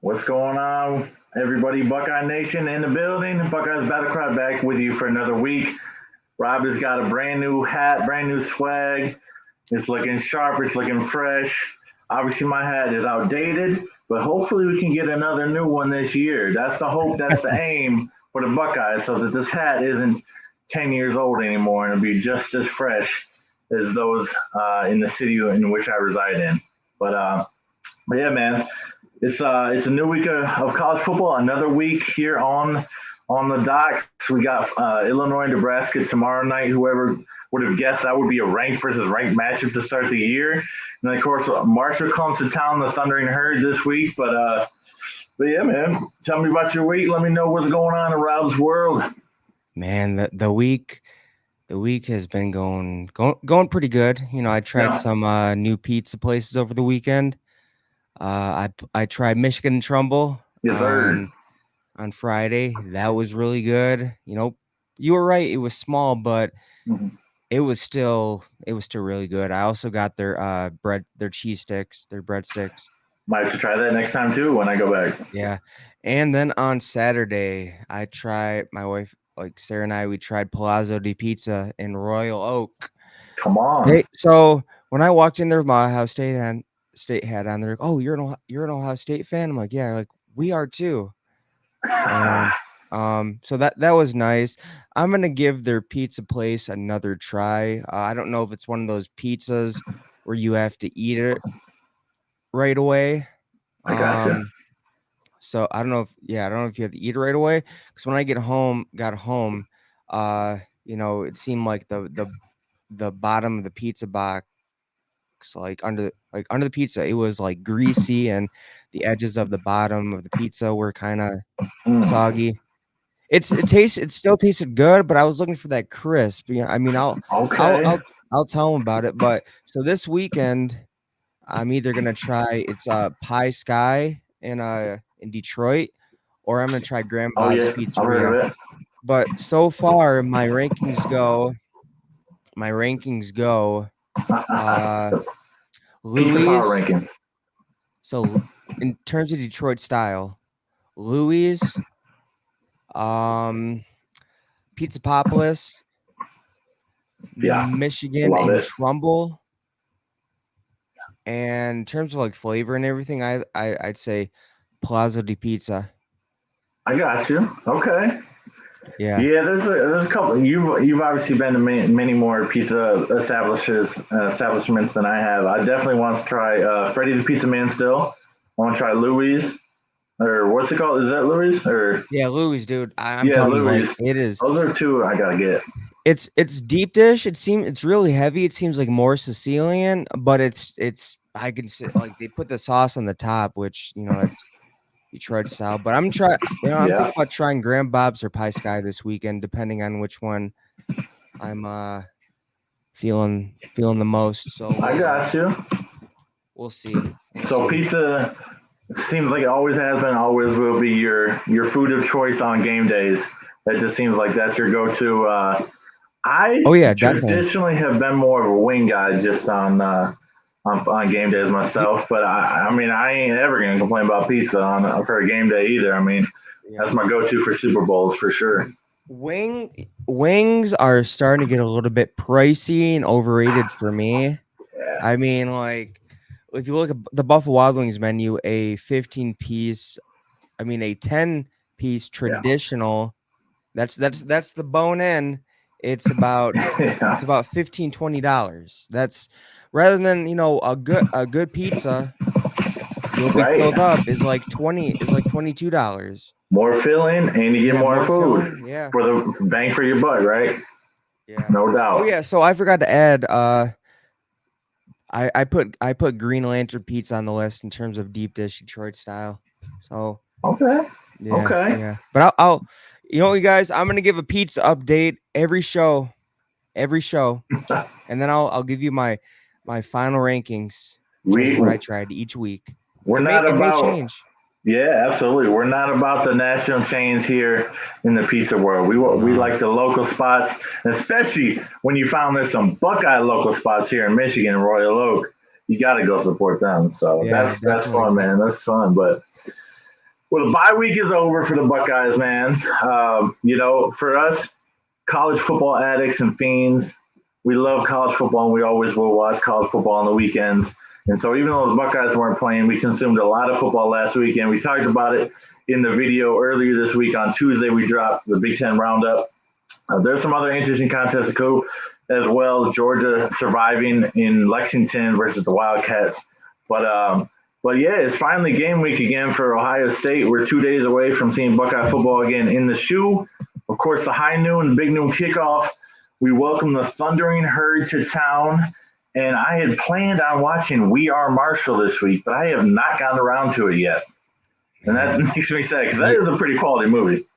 What's going on, everybody? Buckeye Nation in the building. Buckeyes Battle Cry back with you for another week. Rob has got a brand new hat, brand new swag. It's looking sharp. It's looking fresh. Obviously, my hat is outdated, but hopefully we can get another new one this year. That's the hope. That's the aim for the Buckeyes, so that this hat isn't 10 years old anymore and it'll be just as fresh as those in the city in which I reside in. But yeah, man, it's a new week of college football. Another week here on the docks. We got Illinois and Nebraska tomorrow night. Whoever would have guessed that would be a ranked versus ranked matchup to start the year. And then, of course, Marshall comes to town, the Thundering Herd this week. But yeah, man, tell me about your week. Let me know what's going on in Rob's world. Man, the week has been going pretty good. I tried some new pizza places over the weekend. I tried Michigan and Trumbull Yes, sir. on Friday. That was really good. You were right. It was small, but it was still really good. I also got their cheese sticks, their breadsticks. Might have to try that next time too when I go back. Yeah. And then on Saturday, my wife, like Sarah and I, we tried Palazzo di Pizza in Royal Oak. Come on. So when I walked in there with my Ohio State hat on, they're like, "Oh, you're an Ohio State fan?" I'm like, "Yeah." Like, we are too. And so that was nice. I'm gonna give their pizza place another try. I don't know if it's one of those pizzas where you have to eat it right away. I gotcha. So I don't know if you have to eat it right away. Because when I got home, it seemed like the bottom of the pizza box, under the pizza, it was like greasy, and the edges of the bottom of the pizza were kind of soggy. It still tasted good, but I was looking for that crisp. I mean, Okay. I'll tell them about it. But so this weekend, I'm either gonna try Pie Sky in Detroit, or I'm gonna try Grand Oh Bob's yeah, I've heard Pizzeria. of it. But so far, my rankings go. Uh, Pizza power Louis. rankings. So in terms of Detroit style, Louis, um, Pizzapopolis, Yeah, Michigan, love and it. Trumbull. And in terms of like flavor and everything, I'd say Palazzo di Pizza. I got you. Okay. Yeah. Yeah, there's a couple. You've obviously been to many more pizza establishments than I have. I definitely want to try Freddy the Pizza Man. Still, I want to try Louis, or what's it called? Is that Louis or Yeah, Louis, dude. I'm yeah, telling you, like, Louis? it is. Those are two I gotta get. It's deep dish. It's really heavy. It seems like more Sicilian, but it's I can say, like, they put the sauce on the top, which that's Detroit style. But I'm Yeah, thinking about trying Grand Bob's or Pie Sky this weekend, depending on which one I'm feeling the most. So I got you. we'll see. We'll So see. pizza seems like it always has been, always will be your food of choice on game days. That just seems like that's your go-to. I Oh yeah, definitely. traditionally have been more of a wing guy just on game days D- myself, but I mean I ain't ever gonna complain about pizza on for a game day either. I mean that's Yeah. my go-to for Super Bowls for sure. Wings are starting to get a little bit pricey and overrated for me. Yeah, I mean, like, if you look at the Buffalo Wild Wings menu, a 10-piece yeah, traditional, that's the bone in. It's about yeah. it's about $15-$20. That's rather than, a good pizza, you'll be Right. filled up, is like $22. More filling and you get Yeah, more more food filling. Yeah. for the bang for your buck, right? Yeah. No Oh doubt. yeah, so I forgot to add, I put Green Lantern pizza on the list in terms of deep dish Detroit style. So Okay. yeah, Okay. yeah. But I'll you know what, you guys, I'm gonna give a pizza update every show, and then I'll give you my final rankings in terms of We what I tried each week. we're It may not it may about change. yeah, absolutely. We're not about the national chains here in the pizza world. We No. like the local spots, especially when you found there's some Buckeye local spots here in Michigan, Royal Oak. You got to go support them. So Yeah, that's definitely. fun, man. That's fun. But Well, the bye week is over for the Buckeyes, man. For us, college football addicts and fiends, we love college football and we always will watch college football on the weekends. And so, even though the Buckeyes weren't playing, we consumed a lot of football last weekend. We talked about it in the video earlier this week. On Tuesday, we dropped the Big Ten Roundup. There's some other interesting contests as well. Georgia surviving in Lexington versus the Wildcats. But yeah, it's finally game week again for Ohio State. We're 2 days away from seeing Buckeye football again in the shoe. Of course, the high noon, big noon kickoff. We welcome the Thundering Herd to town. And I had planned on watching We Are Marshall this week, but I have not gotten around to it yet. And that makes me sad because that is a pretty quality movie.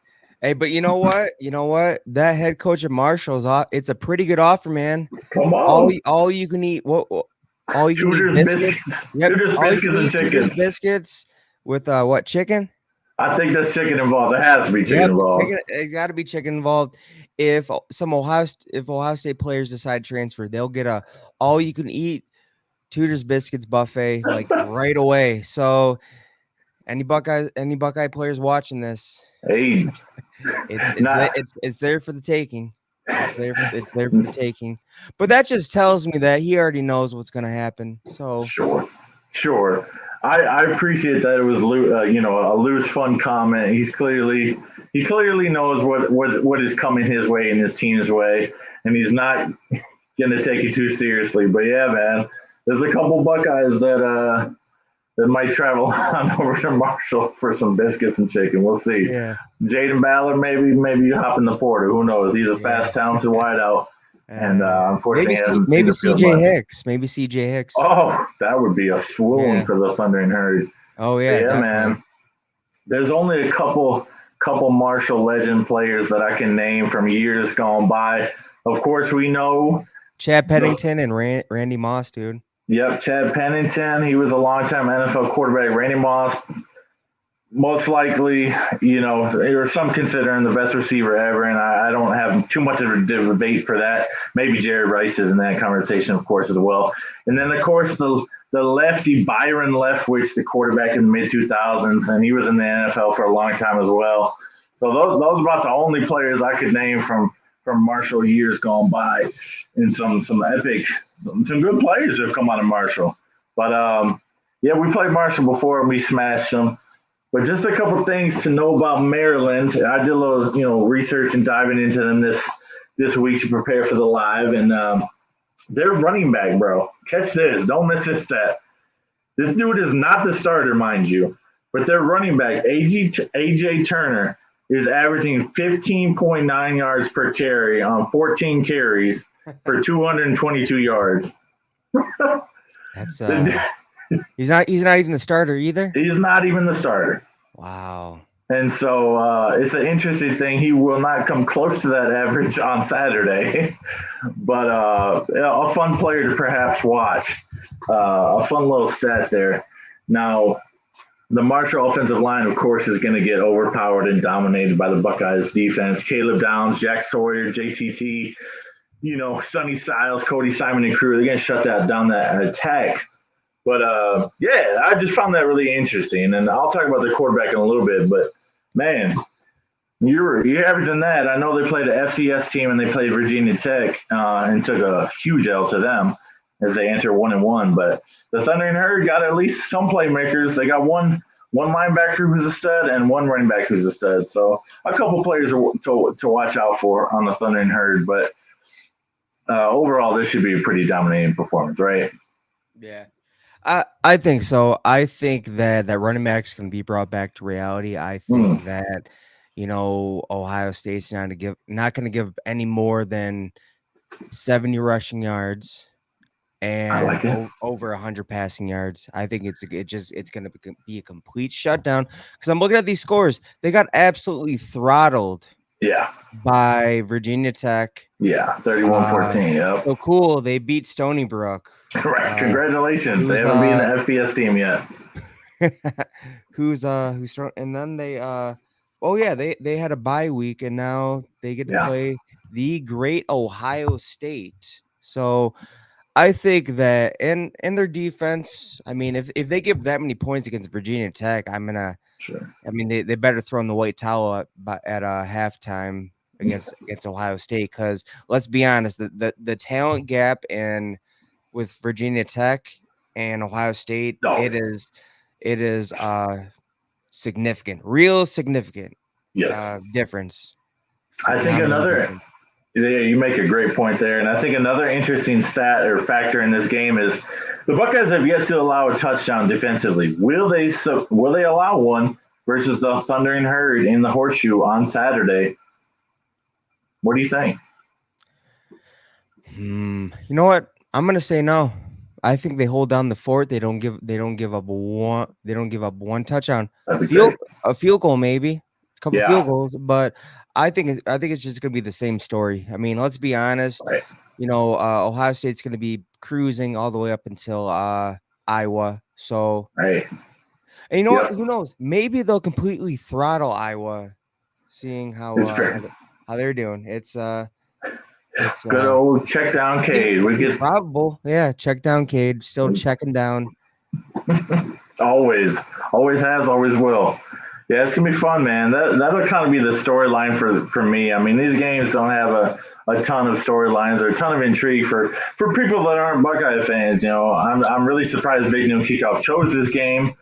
Hey, but you know what? That head coach of Marshall's it's a pretty good offer, man. Come on. All you can eat. All you can Tudor's eat biscuits. Yep. Tudor's biscuits and chicken. Tudor's biscuits with what, chicken? I think there's chicken involved. There has to be chicken involved. It's got to be chicken involved. If Ohio State players decide to transfer, they'll get a all you can eat Tudor's biscuits buffet like right away. So any Buckeye players watching this, hey, it's there for the taking. It's there for the taking. But that just tells me that he already knows what's going to happen. So sure. I appreciate that it was a loose, fun comment. He clearly knows what is coming his way and his team's way, and he's not gonna take it too seriously. But yeah, man, there's a couple Buckeyes that might travel on over to Marshall for some biscuits and chicken. We'll see. Yeah. Jaden Ballard, maybe you hop in the porter. Who knows? He's a fast, talented wideout. And unfortunately, maybe CJ Hicks. Maybe CJ Hicks. Oh, that would be a swoon for the Thundering Herd. Oh yeah, man. There's only a couple Marshall legend players that I can name from years gone by. Of course, we know Chad Pennington and Randy Moss, dude. Yep, Chad Pennington. He was a longtime NFL quarterback. Randy Moss, most likely, or some consider him the best receiver ever, and I don't have too much of a debate for that. Maybe Jerry Rice is in that conversation, of course, as well. And then, of course, the lefty Byron Leftwich, the quarterback in the mid-2000s, and he was in the NFL for a long time as well. So those are about the only players I could name from Marshall years gone by, and some epic, some good players have come out of Marshall. But, we played Marshall before, and we smashed them. But just a couple things to know about Maryland. I did a little, research and diving into them this week to prepare for the live. And their running back, bro, catch this. Don't miss this stat. This dude is not the starter, mind you. But their running back, A.J. Turner, is averaging 15.9 yards per carry on 14 carries for 222 yards. That's He's not even the starter either? He's not even the starter. Wow. And so it's an interesting thing. He will not come close to that average on Saturday. But a fun player to perhaps watch. A fun little stat there. Now, the Marshall offensive line, of course, is going to get overpowered and dominated by the Buckeyes defense. Caleb Downs, Jack Sawyer, JTT, Sonny Siles, Cody Simon, and crew. They're going to shut down that attack. But, I just found that really interesting. And I'll talk about the quarterback in a little bit. But, man, you're averaging that. I know they played an FCS team and they played Virginia Tech and took a huge L to them as they enter 1-1. But the Thundering Herd got at least some playmakers. They got one linebacker who's a stud and one running back who's a stud. So a couple players to watch out for on the Thundering Herd. But overall, this should be a pretty dominating performance, right? Yeah. I think so. I think that running backs can be brought back to reality. I think that, Ohio State's not going to give any more than 70 rushing yards and over 100 passing yards. I think it's going to be a complete shutdown because I'm looking at these scores. They got absolutely throttled. Yeah. By Virginia Tech. Yeah, 31-14. Yep. So cool. They beat Stony Brook. Right. Congratulations. They haven't been an FBS team yet. who's strong, and then they they had a bye week and now they get to play the great Ohio State. So I think that in their defense, I mean, if they give that many points against Virginia Tech, Sure. I mean, they better throw in the white towel at halftime against Ohio State, because let's be honest, the talent gap in with Virginia Tech and Ohio State, No. it is significant, real significant Yes. difference, I think phenomenal another. difference. Yeah, you make a great point there, and I think another interesting stat or factor in this game is the Buckeyes have yet to allow a touchdown defensively. Will they allow one versus the Thundering Herd in the Horseshoe on Saturday? What do you think? You know what? I'm gonna say no. I think they hold down the fort. They don't give up one touchdown. That'd be great. A field goal maybe, a couple field Yeah. goals, but I think it's just gonna be the same story. I mean, let's be honest. Right. You know, Ohio State's gonna be cruising all the way up until Iowa. So, Right. and you know what? Yep. Who knows? Maybe they'll completely throttle Iowa, seeing It's fair. how they're doing. It's Good old check down Cade. We get probable. Yeah, check down Cade. Still checking down. always, always has, always will. Yeah, it's gonna be fun, man. That'll kind of be the storyline for me. I mean, these games don't have a ton of storylines or a ton of intrigue for people that aren't Buckeye fans. You know, I'm really surprised Big Noon Kickoff chose this game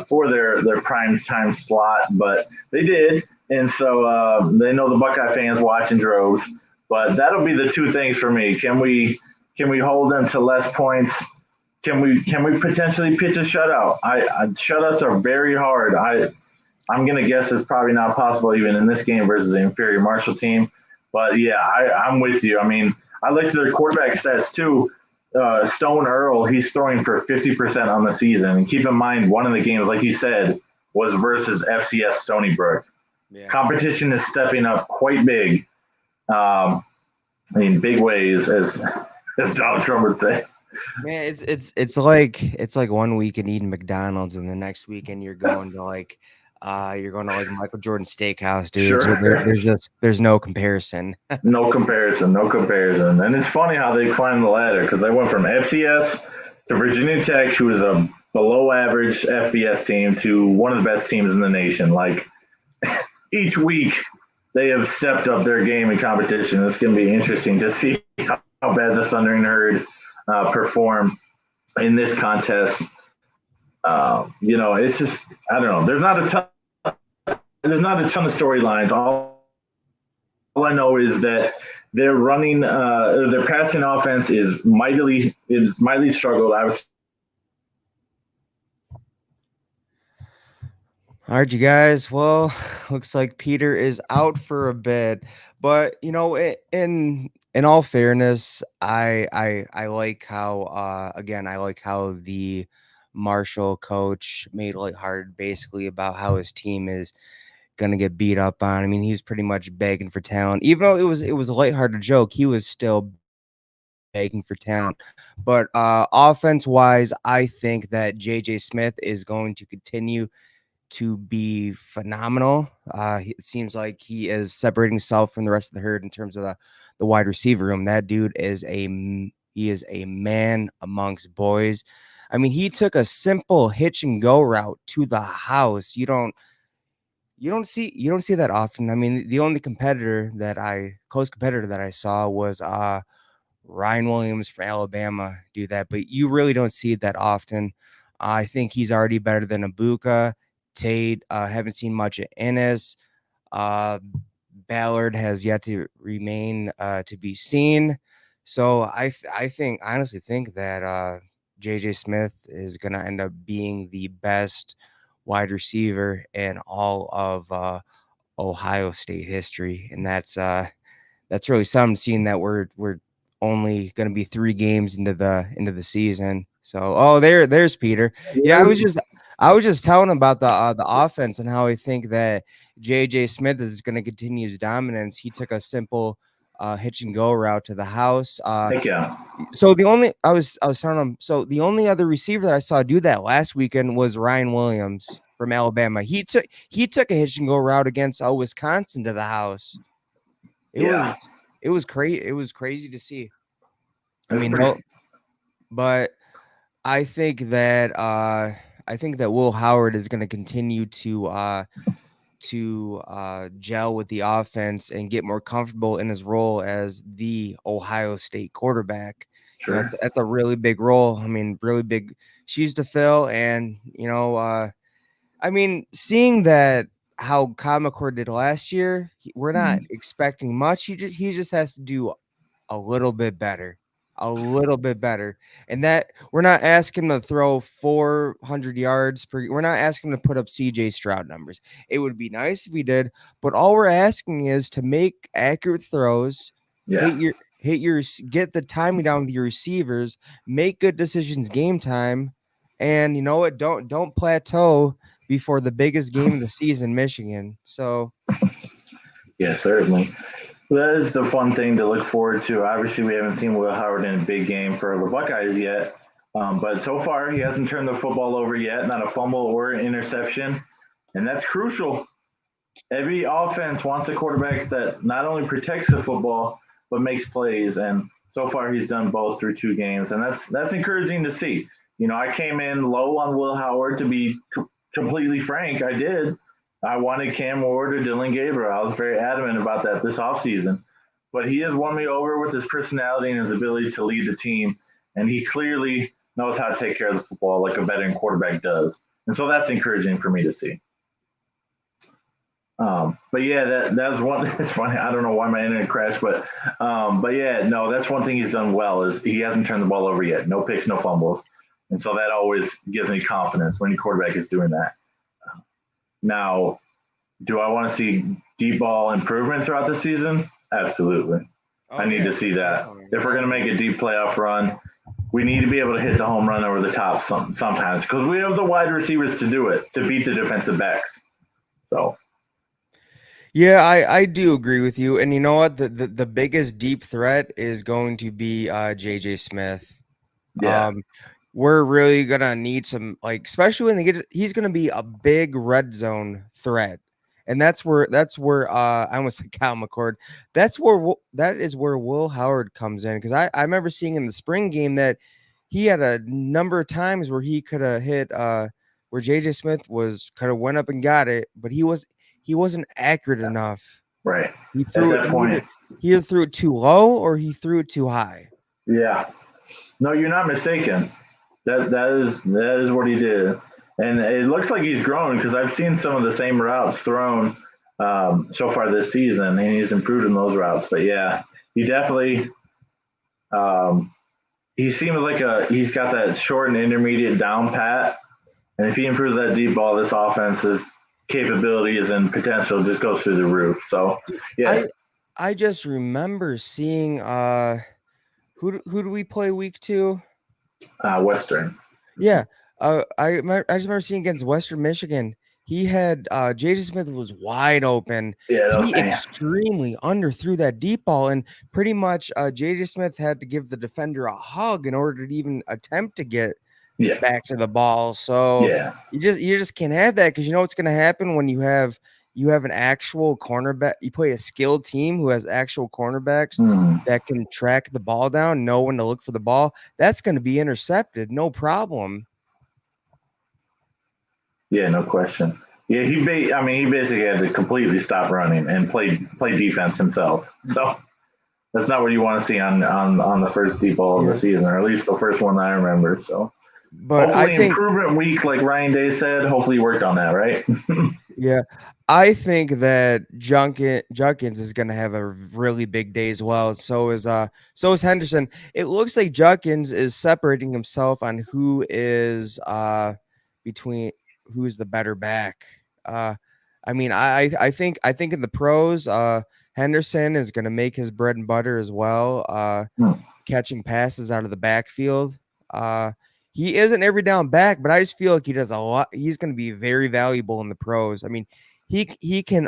for their prime time slot, but they did, and so they know the Buckeye fans watch in droves. But that'll be the two things for me. Can we hold them to less points? Can we potentially pitch a shutout? Shutouts are very hard. I'm gonna guess it's probably not possible even in this game versus an inferior Marshall team. But yeah, I'm with you. I mean, I looked at their quarterback stats too. Stone Earl, he's throwing for 50% on the season. And keep in mind, one of the games, like you said, was versus FCS Stony Brook. Yeah. Competition is stepping up quite big. In big ways, as Donald Trump would say. Man, it's like one weekend eating McDonald's and the next weekend you're going to Michael Jordan Steakhouse, dude. Sure. There's no comparison. No comparison. And it's funny how they climbed the ladder because they went from FCS to Virginia Tech, who is a below average FBS team, to one of the best teams in the nation. Like each week, they have stepped up their game in competition. It's going to be interesting to see how bad the Thundering Herd perform in this contest. It's just, I don't know. There's not a ton of storylines. All I know is that their passing offense is mightily struggled. All right, you guys. Well, looks like Peter is out for a bit, but in all fairness, I like how again I like how the Marshall coach made it lighthearted, basically about how his team is gonna get beat up on. I mean, he's pretty much begging for talent, even though it was a lighthearted joke. He was still begging for talent. But offense wise, I think that JJ Smith is going to continue to be phenomenal. It seems like he is separating himself from the rest of the herd in terms of the wide receiver room. That dude is he is a man amongst boys. I mean, he took a simple hitch and go route to the house. You don't see that often. I mean, the only close competitor that I saw was Ryan Williams from Alabama do that, but you really don't see it that often. I think he's already better than Abuka. Tate, haven't seen much of Ennis. Ballard has yet to remain to be seen. So I honestly think that JJ Smith is going to end up being the best wide receiver in all of Ohio State history, and that's really something, seeing that we're only going to be 3 games into the season. So there's Peter. Yeah, I was just telling him about the offense and how I think that JJ Smith is going to continue his dominance. He took a simple hitch and go route to the house. Heck yeah. So I was telling him, so the only other receiver that I saw do that last weekend was Ryan Williams from Alabama. He took a hitch and go route against Wisconsin to the house. It was crazy to see. I mean, but I think that Will Howard is going to continue to gel with the offense and get more comfortable in his role as the Ohio State quarterback. You know, Sure. that's a really big role. I mean, really big shoes to fill. And, I mean, seeing that how Kyle McCord did last year, we're not expecting much. He just has to do a little bit better, a little bit better. And that we're not asking him to throw 400 yards per. We're not asking him to put up CJ Stroud numbers. It would be nice if he did, but all we're asking is to make accurate throws, Yeah. get the timing down with your receivers, make good decisions game time, and you know what? Don't plateau before the biggest game of the season, Michigan. So Yeah, certainly. That is the fun thing to look forward to. Obviously, we haven't seen Will Howard in a big game for the Buckeyes yet, but so far he hasn't turned the football over yet, not a fumble or an interception, and that's crucial. Every offense wants a quarterback that not only protects the football but makes plays, and so far he's done both through 2 games, and that's encouraging to see. You know, I came in low on Will Howard, to be completely frank. I did. I wanted Cam Ward or Dylan Gabriel. I was very adamant about that this offseason. But he has won me over with his personality and his ability to lead the team. And he clearly knows how to take care of the football like a veteran quarterback does. And so that's encouraging for me to see. But yeah, that's one. It's funny. I don't know why my internet crashed, but yeah, no, that's one thing he's done well is he hasn't turned the ball over yet. No picks, no fumbles, and so that always gives me confidence when your quarterback is doing that. Now, do I want to see deep ball improvement throughout the season? Absolutely. I need to see that. definitely, If we're going to make a deep playoff run, we need to be able to hit the home run over the top sometimes because we have the wide receivers to do it, to beat the defensive backs. So. Yeah, I do agree with you. And you know what? The biggest deep threat is going to be JJ Smith. Yeah. We're really gonna need some, like, especially when he's gonna be a big red zone threat. And that's where I almost said Kyle McCord. That is where Will Howard comes in. Because I remember seeing in the spring game that he had a number of times where he could have hit where JJ Smith could have went up and got it, but he wasn't accurate enough. Right. He At threw it that point, he either threw it too low or he threw it too high. yeah. No, you're not mistaken. That is what he did, and it looks like he's grown because I've seen some of the same routes thrown so far this season, and he's improved in those routes. But yeah, he definitely um, he seems like he's got that short and intermediate down pat, and if he improves that deep ball, this offense's capabilities and potential just goes through the roof. So yeah, I just remember seeing who do we play week 2? Western. Yeah. I just remember seeing against Western Michigan. He had JJ Smith was wide open. Yeah, that was He bam. extremely underthrew that deep ball, and pretty much JJ Smith had to give the defender a hug in order to even attempt to get Yeah, back to the ball. So yeah. you just can't have that, because you know what's going to happen when you have an actual cornerback. You play a skilled team who has actual cornerbacks Mm. that can track the ball down, know when to look for the ball. That's going to be intercepted, no problem. Yeah, no question. Yeah, I mean, he basically had to completely stop running and play defense himself. So that's not what you want to see on the first deep ball of the Yeah. season, or at least the first one that I remember. So But I hopefully think, improvement week, like Ryan Day said. Hopefully he worked on that, right? yeah, I think that Junkins is going to have a really big day as well. So is Henderson. It looks like Junkins is separating himself on between who is the better back. I mean, I think in the pros, Henderson is going to make his bread and butter as well. Hmm. Catching passes out of the backfield. Uh, he isn't every down back, but I just feel like he does a lot. He's going to be very valuable in the pros. I mean, he can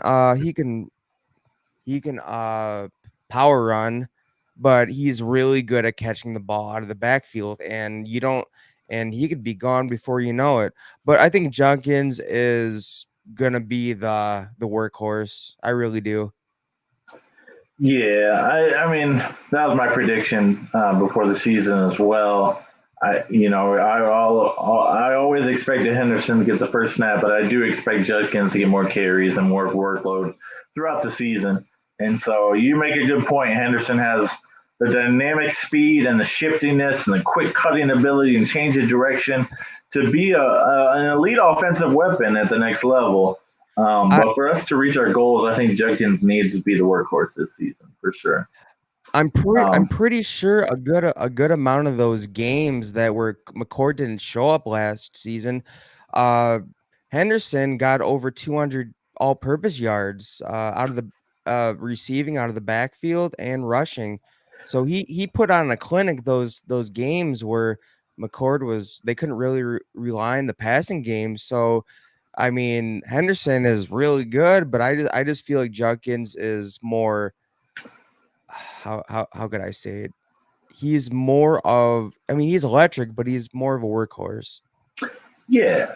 power run, but he's really good at catching the ball out of the backfield, and he could be gone before you know it. But I think Junkins is gonna be the workhorse. I really do. Yeah, I mean that was my prediction before the season as well. I always expected Henderson to get the first snap, but I do expect Judkins to get more carries and more workload throughout the season. And so you make a good point. Henderson has the dynamic speed and the shiftiness and the quick cutting ability and change of direction to be an elite offensive weapon at the next level. I, But for us to reach our goals, I think Judkins needs to be the workhorse this season for sure. I'm Um, pretty sure a good amount of those games that were McCord didn't show up last season, uh, Henderson got over 200 all-purpose yards out of the receiving out of the backfield and rushing. So he put on a clinic those games where McCord was they couldn't really rely on the passing game. So I mean Henderson is really good, but I just feel like Judkins is more how could I say it? He's more of I mean, he's electric, but he's more of a workhorse. yeah,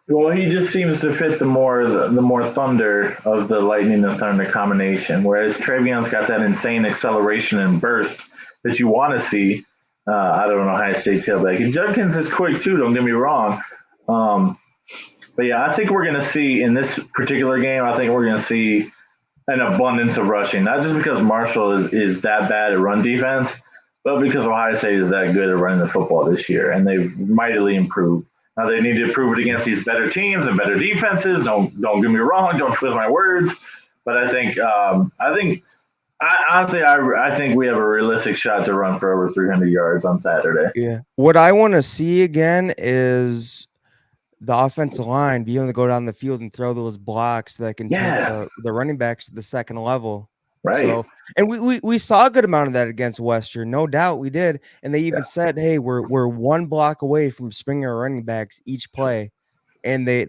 well, he just seems to fit the more thunder of the lightning and thunder combination. Whereas Trayvon's got that insane acceleration and burst that you want to see. I don't know Ohio State tailback. And Judkins is quick too. Don't get me wrong. Um, but yeah, I think we're going to see in this particular game. I think we're going to see an abundance of rushing, not just because Marshall is that bad at run defense, but because Ohio State is that good at running the football this year, and they've mightily improved. Now they need to improve it against these better teams and better defenses. Don't get me wrong. Don't twist my words. But I think we have a realistic shot to run for over 300 yards on Saturday. Yeah. What I want to see again is the offensive line be able to go down the field and throw those blocks that can take Yeah, the running backs to the second level. right. So, and we saw a good amount of that against Western, no doubt we did. And they Yeah, even said, "Hey, we're one block away from springing our running backs each play," and they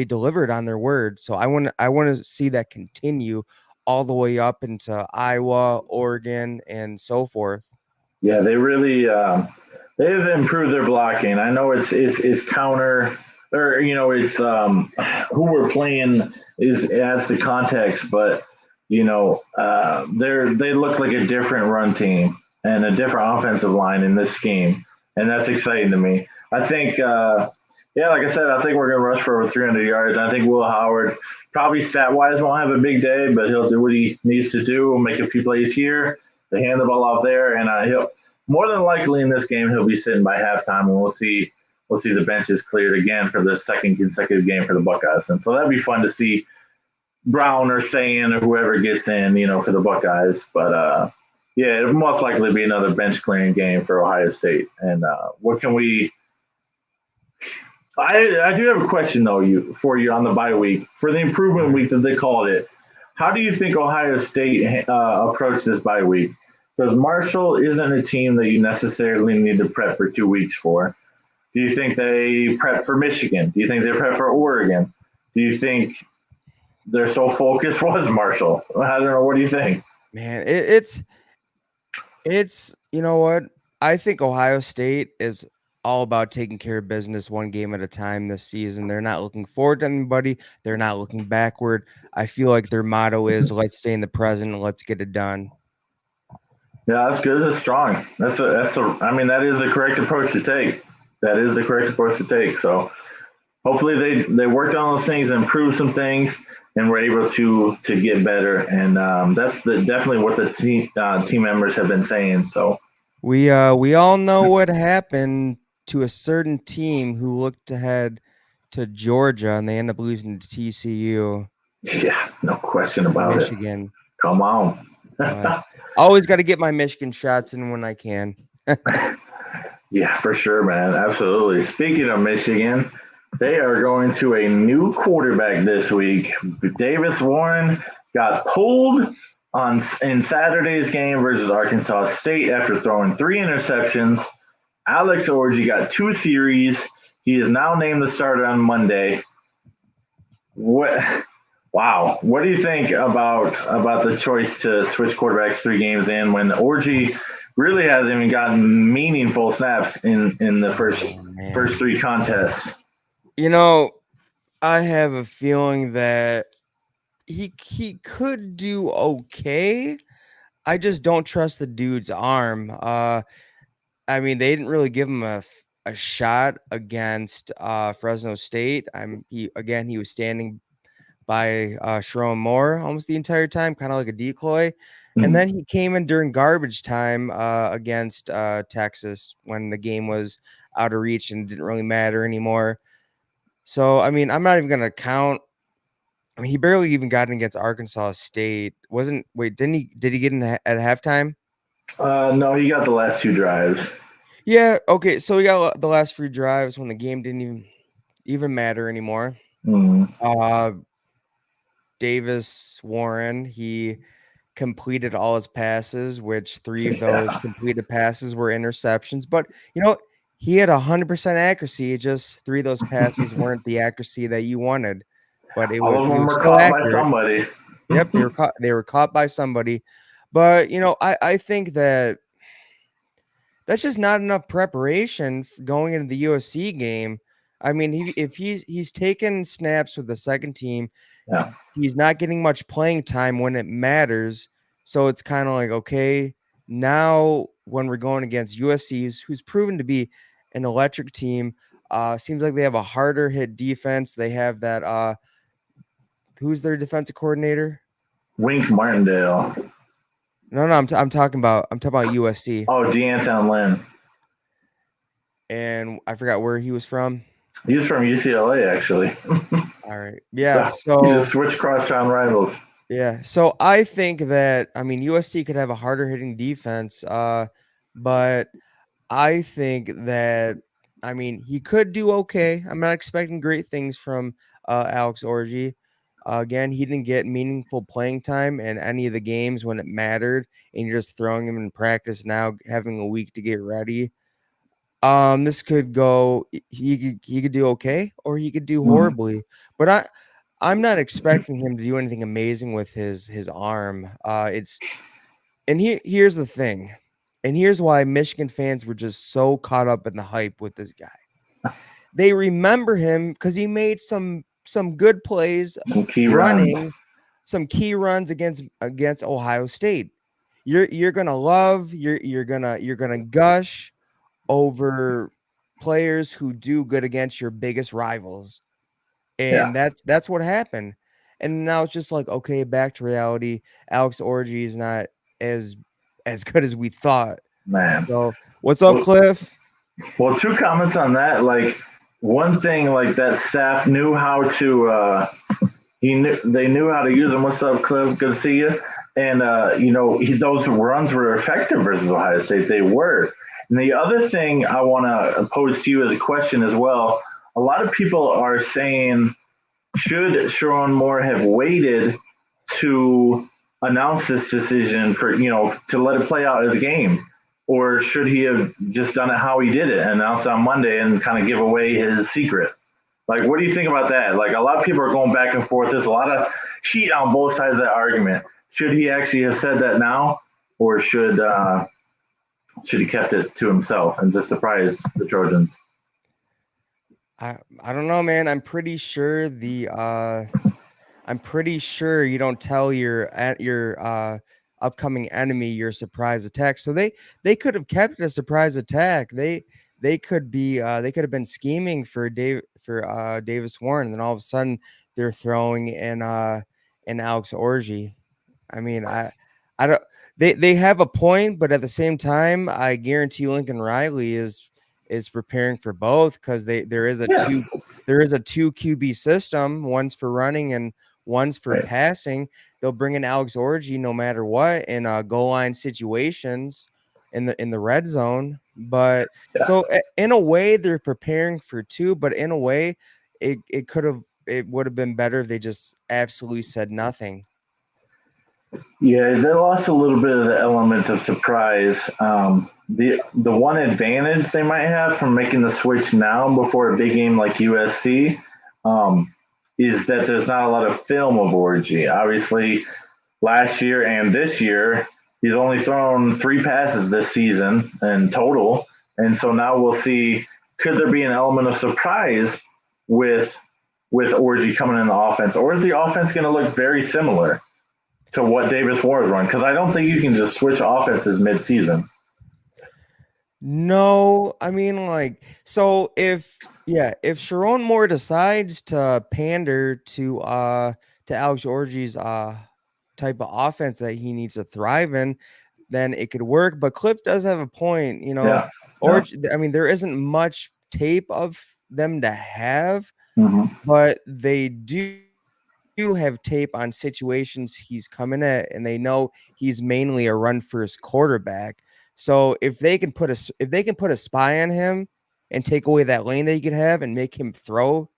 delivered on their word. So I want to see that continue all the way up into Iowa, Oregon, and so forth. yeah. They've improved their blocking. I know it's counter or it's who we're playing is adds the context, but they look like a different run team and a different offensive line in this scheme, and that's exciting to me. I think yeah, like I said, I think we're gonna rush for over 300 yards. I think Will Howard probably stat wise won't have a big day, but he'll do what he needs to do. We'll make a few plays here. They hand the ball off there, and he'll more than likely in this game he'll be sitting by halftime, and we'll see the benches cleared again for the second consecutive game for the Buckeyes, and so that'd be fun to see Brown or Sayin or whoever gets in, for the Buckeyes. But yeah, it'll most likely be another bench clearing game for Ohio State. And what can we? I do have a question though, for you on the bye week for the improvement week that they called it. How do you think Ohio State approached this bye week? Because Marshall isn't a team that you necessarily need to prep for 2 weeks for. Do you think they prep for Michigan? Do you think they prep for Oregon? Do you think their sole focus was Marshall? I don't know. What do you think? Man, it's you know what? I think Ohio State is all about taking care of business one game at a time this season. They're not looking forward to anybody. They're not looking backward. I feel like their motto is let's stay in the present and let's get it done. Yeah, that's good. That's strong. I mean, that is the correct approach to take. That is the correct approach to take. So hopefully they worked on those things and improved some things and were able to get better. And that's definitely what the team members have been saying. So We all know what happened to a certain team who looked ahead to Georgia and they end up losing to TCU, yeah, no question about it. Michigan. Come on. But always got to get my Michigan shots in when I can. Yeah, for sure, man. Absolutely. Speaking of Michigan, they are going to a new quarterback this week. Davis Warren got pulled in Saturday's game versus Arkansas State after throwing 3 interceptions. Alex Orji got 2 series. He is now named the starter on Monday. What? Wow. What do you think about the choice to switch quarterbacks 3 games in when Orji really hasn't even gotten meaningful snaps in the first Oh, man. 3 contests? I have a feeling that he could do okay. I just don't trust the dude's arm. I mean, they didn't really give him a shot against Fresno State. He was standing by Sharon Moore almost the entire time, kind of like a decoy. And Mhm. then he came in during garbage time against Texas when the game was out of reach and didn't really matter anymore. So, I mean, I'm not even going to count. I mean, he barely even got in against Arkansas State. Did he get in at halftime? No, he got the last 2 drives. Yeah, okay. So we got the last few drives when the game didn't even matter anymore. Mhm. Uh Davis Warren, he completed all his passes, which 3 of those Yeah. completed passes were interceptions. But you know, he had 100% accuracy. Just 3 of those passes weren't the accuracy that you wanted, but All of he them was were still caught by accurate. somebody. Yep, they were caught by somebody. But you know, I think that that's just not enough preparation going into the USC game. I mean, if he's taken snaps with the second team, Yeah. he's not getting much playing time when it matters. So it's kind of like, okay, now when we're going against USC's, who's proven to be an electric team, seems like they have a harder hit defense. They have that who's their defensive coordinator? Wink Martindale. No, I'm talking about USC, Oh, Deanton Lynn. and I forgot where he was from. He's from UCLA, actually. All right. So Yeah. he just So switched crosstown rivals. yeah. So I think that I mean USC could have a harder hitting defense, but I think that I mean he could do okay. I'm not expecting great things from Alex Orji. Again, he didn't get meaningful playing time in any of the games when it mattered, and you're just throwing him in practice now, having a week to get ready. This could go he could do okay or he could do Mhm. horribly. But I'm not expecting him to do anything amazing with his arm. It's and here's the thing. And here's why Michigan fans were just so caught up in the hype with this guy. They remember him because he made some good plays Some key runs. running some key runs against Ohio State. You're gonna gush over players who do good against your biggest rivals. Yeah, And that's what happened. And now it's just like, okay, back to reality. Alex Orgy is not as good as we thought. man. So what's up, Well, Cliff? well, 2 comments on that. Like one thing, like that staff knew how to. They knew how to use him. What's up, Cliff? Good to see you. And those runs were effective versus Ohio State. They were. And the other thing I want to pose to you as a question as well. A lot of people are saying, should Sharon Moore have waited to announce this decision for to let it play out of the game, or should he have just done it how he did it and announced on Monday and kind of give away his secret? Like, what do you think about that? Like, a lot of people are going back and forth. There's a lot of heat on both sides of that argument. Should he actually have said that now, or should he kept it to himself and just surprised the Trojans? I don't know, man. I'm pretty sure you don't tell your upcoming enemy your surprise attack. So they could have kept it a surprise attack. They could have been scheming for Davis Warren, and then all of a sudden they're throwing in Alex Orgy. I mean, I don't they have a point, but at the same time, I guarantee Lincoln Riley is preparing for both because Yeah, there is a 2 QB system, one's for running and one's for right. passing. They'll bring in Alex Orgy no matter what in goal line situations in the red zone. But Yeah. so in a way they're preparing for 2, but in a way it would have been better if they just absolutely said nothing. Yeah, they lost a little bit of the element of surprise. The one advantage they might have from making the switch now before a big game like USC um, is that there's not a lot of film of Orgy. Obviously, last year and this year, he's only thrown 3 passes this season in total, and so now we'll see. Could there be an element of surprise with Orgy coming in the offense, or is the offense going to look very similar to what Davis Ward run? Because I don't think you can just switch offenses mid-season. No, I mean, like, so if Sharon Moore decides to pander to Alex Orji's type of offense that he needs to thrive in, then it could work. But Cliff does have a point, Yeah. Yeah. Orji, I mean, there isn't much tape of them to have, Hmm. but they do have tape on situations he's coming at, and they know he's mainly a run first quarterback. So if they can put a spy on him and take away that lane that he could have and make him throw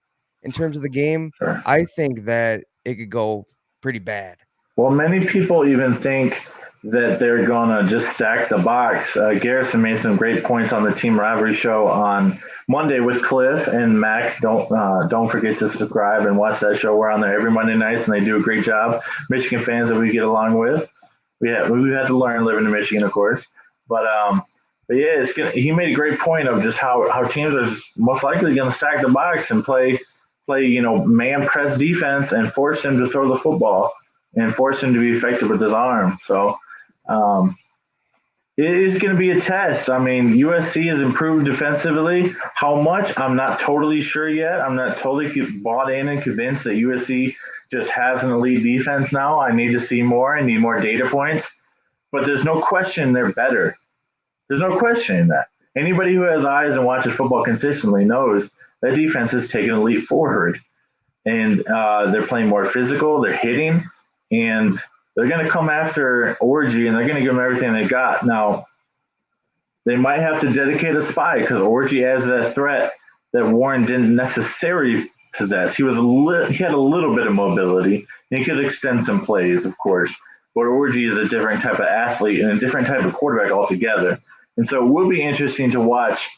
in terms of the game, Sure. I think that it could go pretty bad. Well, many people even think that they're gonna just stack the box. Garrison made some great points on the Team Rivalry show on Monday with Cliff and Mac. Don't forget to subscribe and watch that show. We're on there every Monday nights, and they do a great job. Michigan fans that we get along with. We've had to learn living in Michigan, of course, but yeah, he made a great point of just how teams are just most likely going to stack the box and play man press defense and force him to throw the football and force him to be effective with his arm. So um, it is going to be a test. I mean, USC has improved defensively. How much? I'm not totally sure yet. I'm not totally bought in and convinced that USC just has an elite defense now. I need to see more. I need more data points. But there's no question they're better. There's no question in that. Anybody who has eyes and watches football consistently knows that defense has taken a leap forward. And they're playing more physical. They're hitting. And they're going to come after Orji, and they're going to give him everything they got. Now, they might have to dedicate a spy because Orji has that threat that Warren didn't necessarily possess. He had a little bit of mobility. He could extend some plays, of course, but Orji is a different type of athlete and a different type of quarterback altogether. And so it will be interesting to watch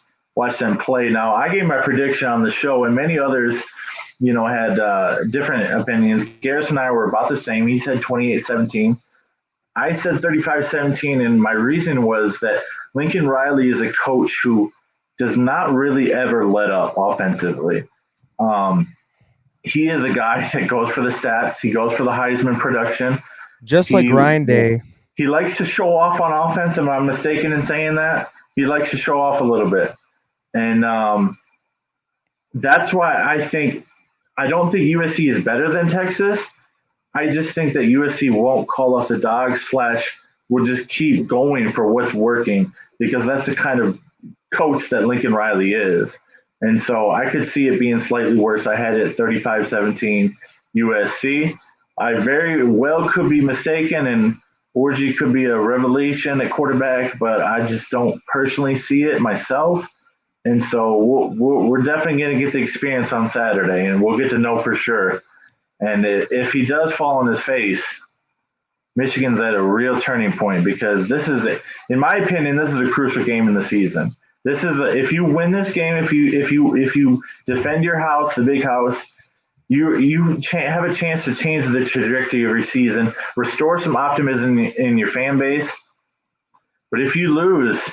them play. Now, I gave my prediction on the show, and many others, had different opinions. Garrison and I were about the same. He said 28-17. I said 35-17, and my reason was that Lincoln Riley is a coach who does not really ever let up offensively. Um, he is a guy that goes for the stats. He goes for the Heisman production. Just like Ryan Day. He likes to show off on offense. Am I mistaken in saying that? He likes to show off a little bit. And that's why I don't think USC is better than Texas. I just think that USC won't call us a dog / will just keep going for what's working because that's the kind of coach that Lincoln Riley is. And so I could see it being slightly worse. I had it 35-17 USC. I very well could be mistaken, and Orji could be a revelation at quarterback, but I just don't personally see it myself. And so we're definitely going to get the experience on Saturday, and we'll get to know for sure. And if he does fall on his face, Michigan's at a real turning point because in my opinion, this is a crucial game in the season. If you win this game, if you defend your house, the big house, you have a chance to change the trajectory of your season, restore some optimism in your fan base. But if you lose,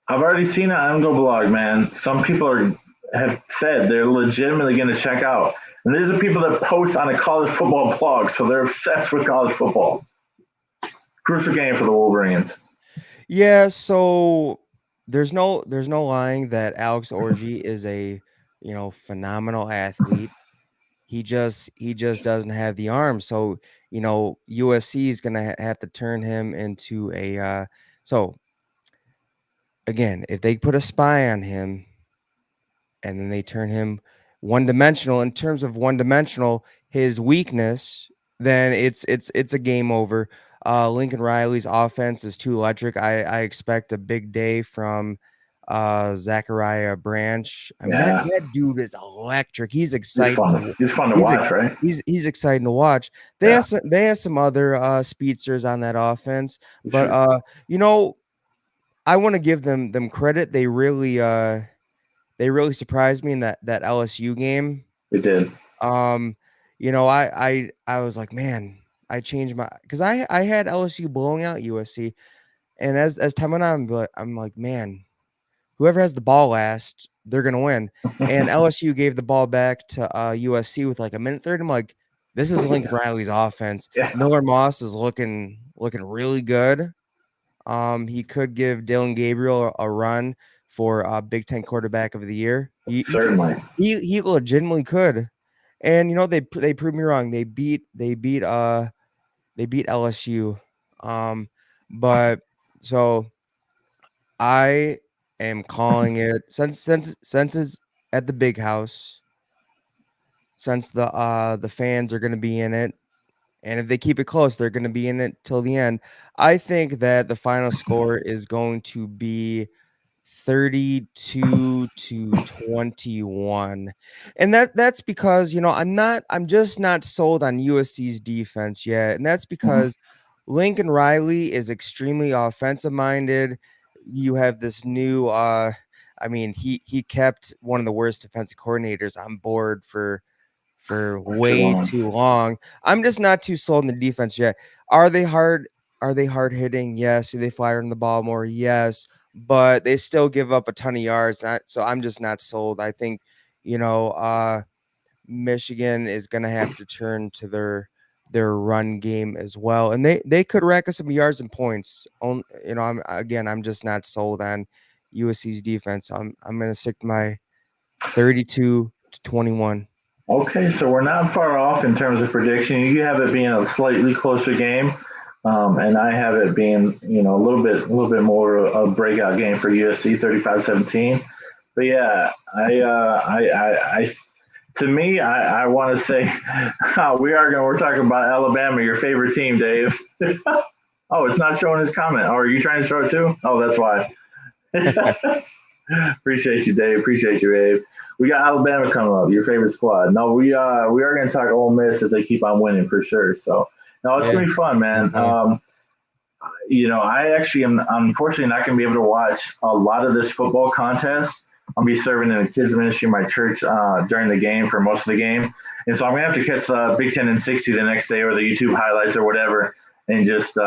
I've already seen it on Go Blog, man. Some people have said they're legitimately going to check out. And these are people that post on a college football blog, so they're obsessed with college football. Crucial game for the Wolverines. Yeah, so there's no lying that Alex Orji is a phenomenal athlete. He just doesn't have the arm. So USC is gonna have to turn him into a. So again, if they put a spy on him, and then they turn him one-dimensional in terms of one-dimensional, his weakness, then it's a game over. Lincoln Riley's offense is too electric. I expect a big day from Zachariah Branch. I mean, that dude is electric. He's exciting. He's fun to watch, right? He's exciting to watch. They have some other speedsters on that offense, but I want to give them credit. They really surprised me in that LSU game. It did. I was like, man, I changed because I had LSU blowing out USC, and as time went on, I'm like, man, whoever has the ball last, they're gonna win. And LSU gave the ball back to USC with like a minute 30. I'm like, this is Lincoln Riley's offense. Yeah. Miller Moss is looking really good. He could give Dylan Gabriel a run for Big Ten quarterback of the year. Certainly. He legitimately could. And they proved me wrong. They beat LSU. But so I am calling it since it's at the big house, since the fans are gonna be in it, and if they keep it close, they're gonna be in it till the end. I think that the final score is going to be 32-21. And that's because, I'm just not sold on USC's defense yet. And that's Mhm. because Lincoln Riley is extremely offensive minded. You have this new he kept one of the worst defensive coordinators on board for For too way long. too long. I'm just not too sold in the defense yet. Are they hard? Are they hard hitting? Yes. Do they fly on the ball more? Yes. But they still give up a ton of yards. So I'm just not sold. I think, you know, uh, Michigan is going to have to turn to their run game as well, and they could rack up some yards and points. I'm just not sold on USC's defense. I'm going to stick to my 32-21. Okay, so we're not far off in terms of prediction. You have it being a slightly closer game, and I have it being, a little bit more a breakout game for USC, 35-17. But yeah, to me, I want to say we're talking about Alabama, your favorite team, Dave. Oh, it's not showing his comment. Oh, are you trying to show it too? Oh, that's why. Appreciate you, Dave. Appreciate you, Abe. We got Alabama coming up, your favorite squad. No, we are going to talk Ole Miss if they keep on winning for sure. So, no, it's Yeah, gonna be fun, man. definitely. I actually am unfortunately not going to be able to watch a lot of this football contest. I'll be serving in the kids ministry in my church during the game for most of the game, and so I'm going to have to catch the Big Ten and 60 the next day or the YouTube highlights or whatever, and just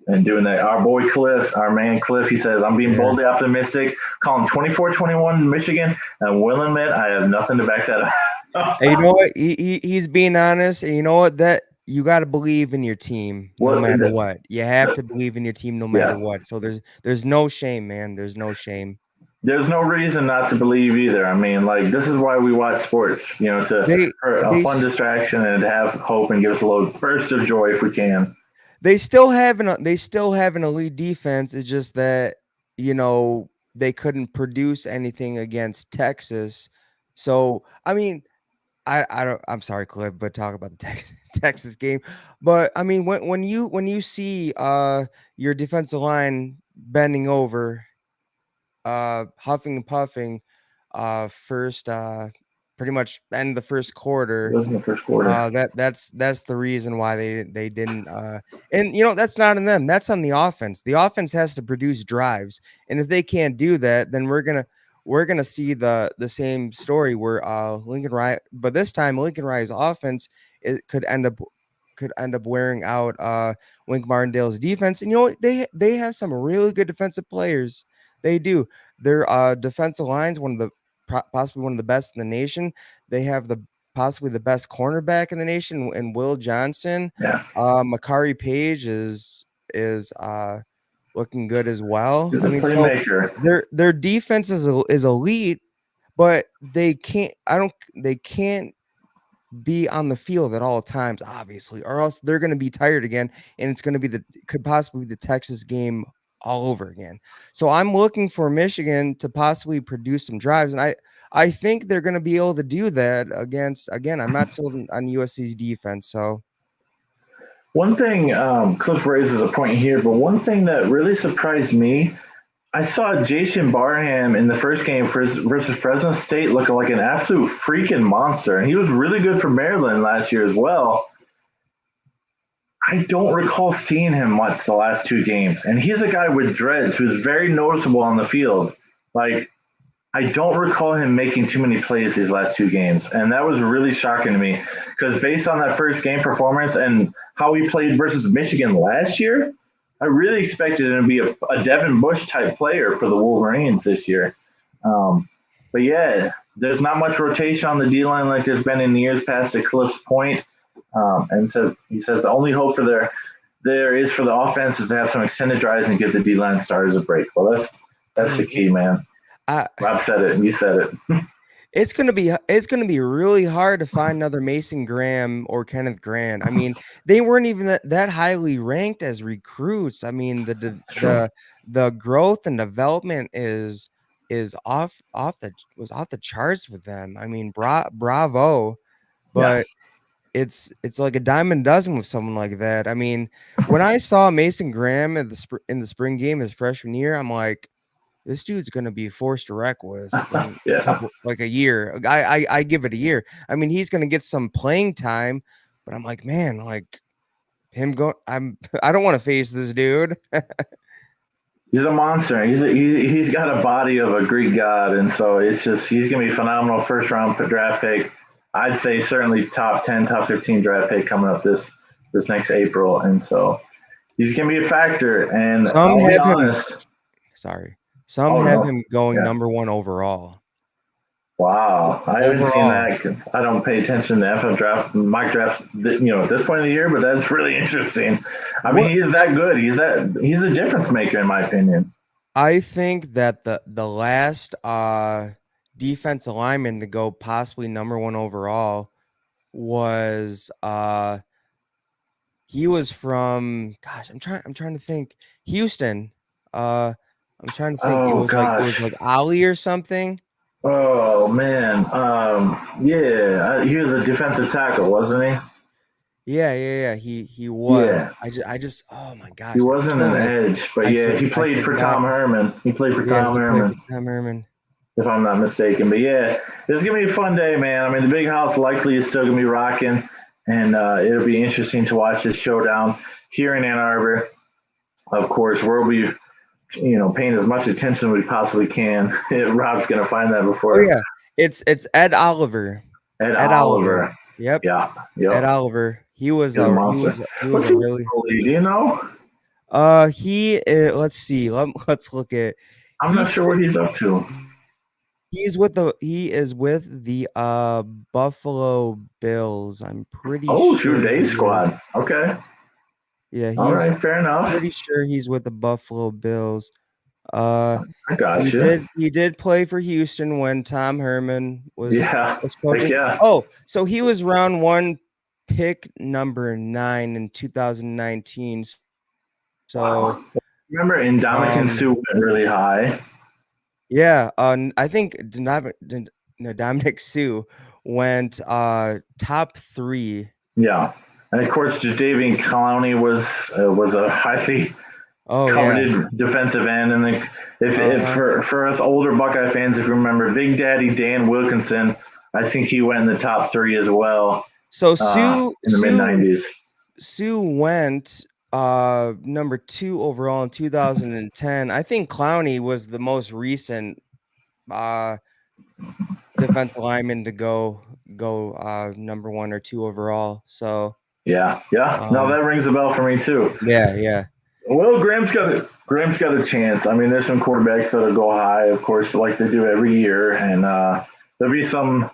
and doing that. Our boy Cliff, our man Cliff, he says, I'm being Yeah. boldly optimistic, calling 24-21 Michigan, and will admit I have nothing to back that up. And you know what? He's being honest, and you know what? That you got to believe in your team no Well, matter what. You have the, to believe in your team no matter yeah, what. So there's no shame, man. There's no shame. there's no reason not to believe either. I mean, like this is why we watch sports, They for a they fun s- distraction and have hope and give us a little burst of joy if we can. they still have an elite defense. It's just that they couldn't produce anything against Texas. So I mean, I don't. I'm sorry, Cliff, but talk about the Texas game. But I mean, when you see your defensive line bending over, huffing and puffing, first pretty much end the first It quarter. was in the first quarter. That's the reason why they didn't. And that's not on them. That's on the offense. The offense has to produce drives, and if they can't do that, then we're gonna see the same story where Lincoln Riley, but this time Lincoln Riley's offense could end up wearing out Wink Martindale's defense. And they have some really good defensive players. They do. Their defensive line's possibly one of the best in the nation. They have possibly the best cornerback in the nation, and Will Johnson. Yeah, Makari Page is looking good as well. he's I a mean, so playmaker. their defense is elite, but they can't be on the field at all times, obviously, or else they're going to be tired again, and it's going to be could possibly be the Texas game all over again. So I'm looking for Michigan to possibly produce some drives, and I think they're going to be able to do that against. Again, I'm not sold on USC's defense, so One thing Cliff raises a point here, but one thing that really surprised me, I saw Jason Barham in the first game versus Fresno State looking like an absolute freaking monster, and he was really good for Maryland last year as well. I don't recall seeing him much the last two games, and he's a guy with dreads who's very noticeable on the field. Like I don't recall him making too many plays these last two games, and that was really shocking to me because based on that first game performance and how he played versus Michigan last year, I really expected him to be a Devin Bush type player for the Wolverines this year. But yeah, there's not much rotation on the D line like there's been in years past. To Cliff's point, and so he says the only hope for there is for the offense is to have some extended drives and get the D-line starters a break. Well, that's the key, man. Rob said it, and you said it. It's gonna be really hard to find another Mason Graham or Kenneth Grant. I mean, they weren't even that highly ranked as recruits. I mean, the growth and development is off the charts with them. I mean, bravo, but it's like a dime a dozen with someone like that. I mean, when I saw Mason Graham in the spring game his freshman year, I'm like, this dude's gonna be forced to wreck with in a year. I give it a year. I mean, he's gonna get some playing time, but I'm like, man, like I don't want to face this dude. He's a monster. He's got a body of a Greek god, and so it's just he's gonna be phenomenal first round draft pick. I'd say certainly top 10, top 15 draft pick coming up this next April, and so he's gonna be a factor. And I'll be honest. Some have him going number 1 overall. Wow, I haven't seen that because I don't pay attention to NFL draft, mock drafts, at this point of the year. But that's really interesting. I mean, he is that good. He's a difference maker, in my opinion. I think that the last defensive lineman to go possibly number 1 overall was he was from I'm trying to think Houston. I'm trying to think. It was like Ali or something. Oh man, he was a defensive tackle, wasn't he? Yeah. He was. Yeah. I just oh my gosh. He wasn't an edge, but he played for Tom Herman. He played for Tom Herman. If I'm not mistaken. But yeah, it's gonna be a fun day, man. I mean, the big house likely is still gonna be rocking, and it'll be interesting to watch this showdown here in Ann Arbor. Of course, we'll be paying as much attention as we possibly can. Rob's gonna find that before. Oh yeah, it's Ed Oliver. Ed Oliver. Yep. Yeah. Ed Oliver. He was a monster. He was a really. Do you know? Let's see. Let's look at. I'm not sure what he's up to. He is with the Buffalo Bills. I'm pretty sure. Oh, shoot, day squad. Okay. Yeah. All right. Fair enough. Pretty sure he's with the Buffalo Bills. I got you. He did play for Houston when Tom Herman was coaching. Yeah. Oh, so he was round 1, pick number 9 in 2019. So remember, Ndamukong Suh went really high. Yeah, I think Dominic Suh went top 3. Yeah, and of course, Jadeveon Clowney was a highly coveted defensive end, and then if for us older Buckeye fans, if you remember, Big Daddy Dan Wilkinson, I think he went in the top 3 as well. So Suh in the mid-90s. Suh went number 2 overall in 2010. I think Clowney was the most recent defensive lineman to go number 1 or 2 overall. So yeah. No, that rings a bell for me too. Yeah. Well, Graham's got a chance. I mean, there's some quarterbacks that'll go high, of course, like they do every year, and there'll be some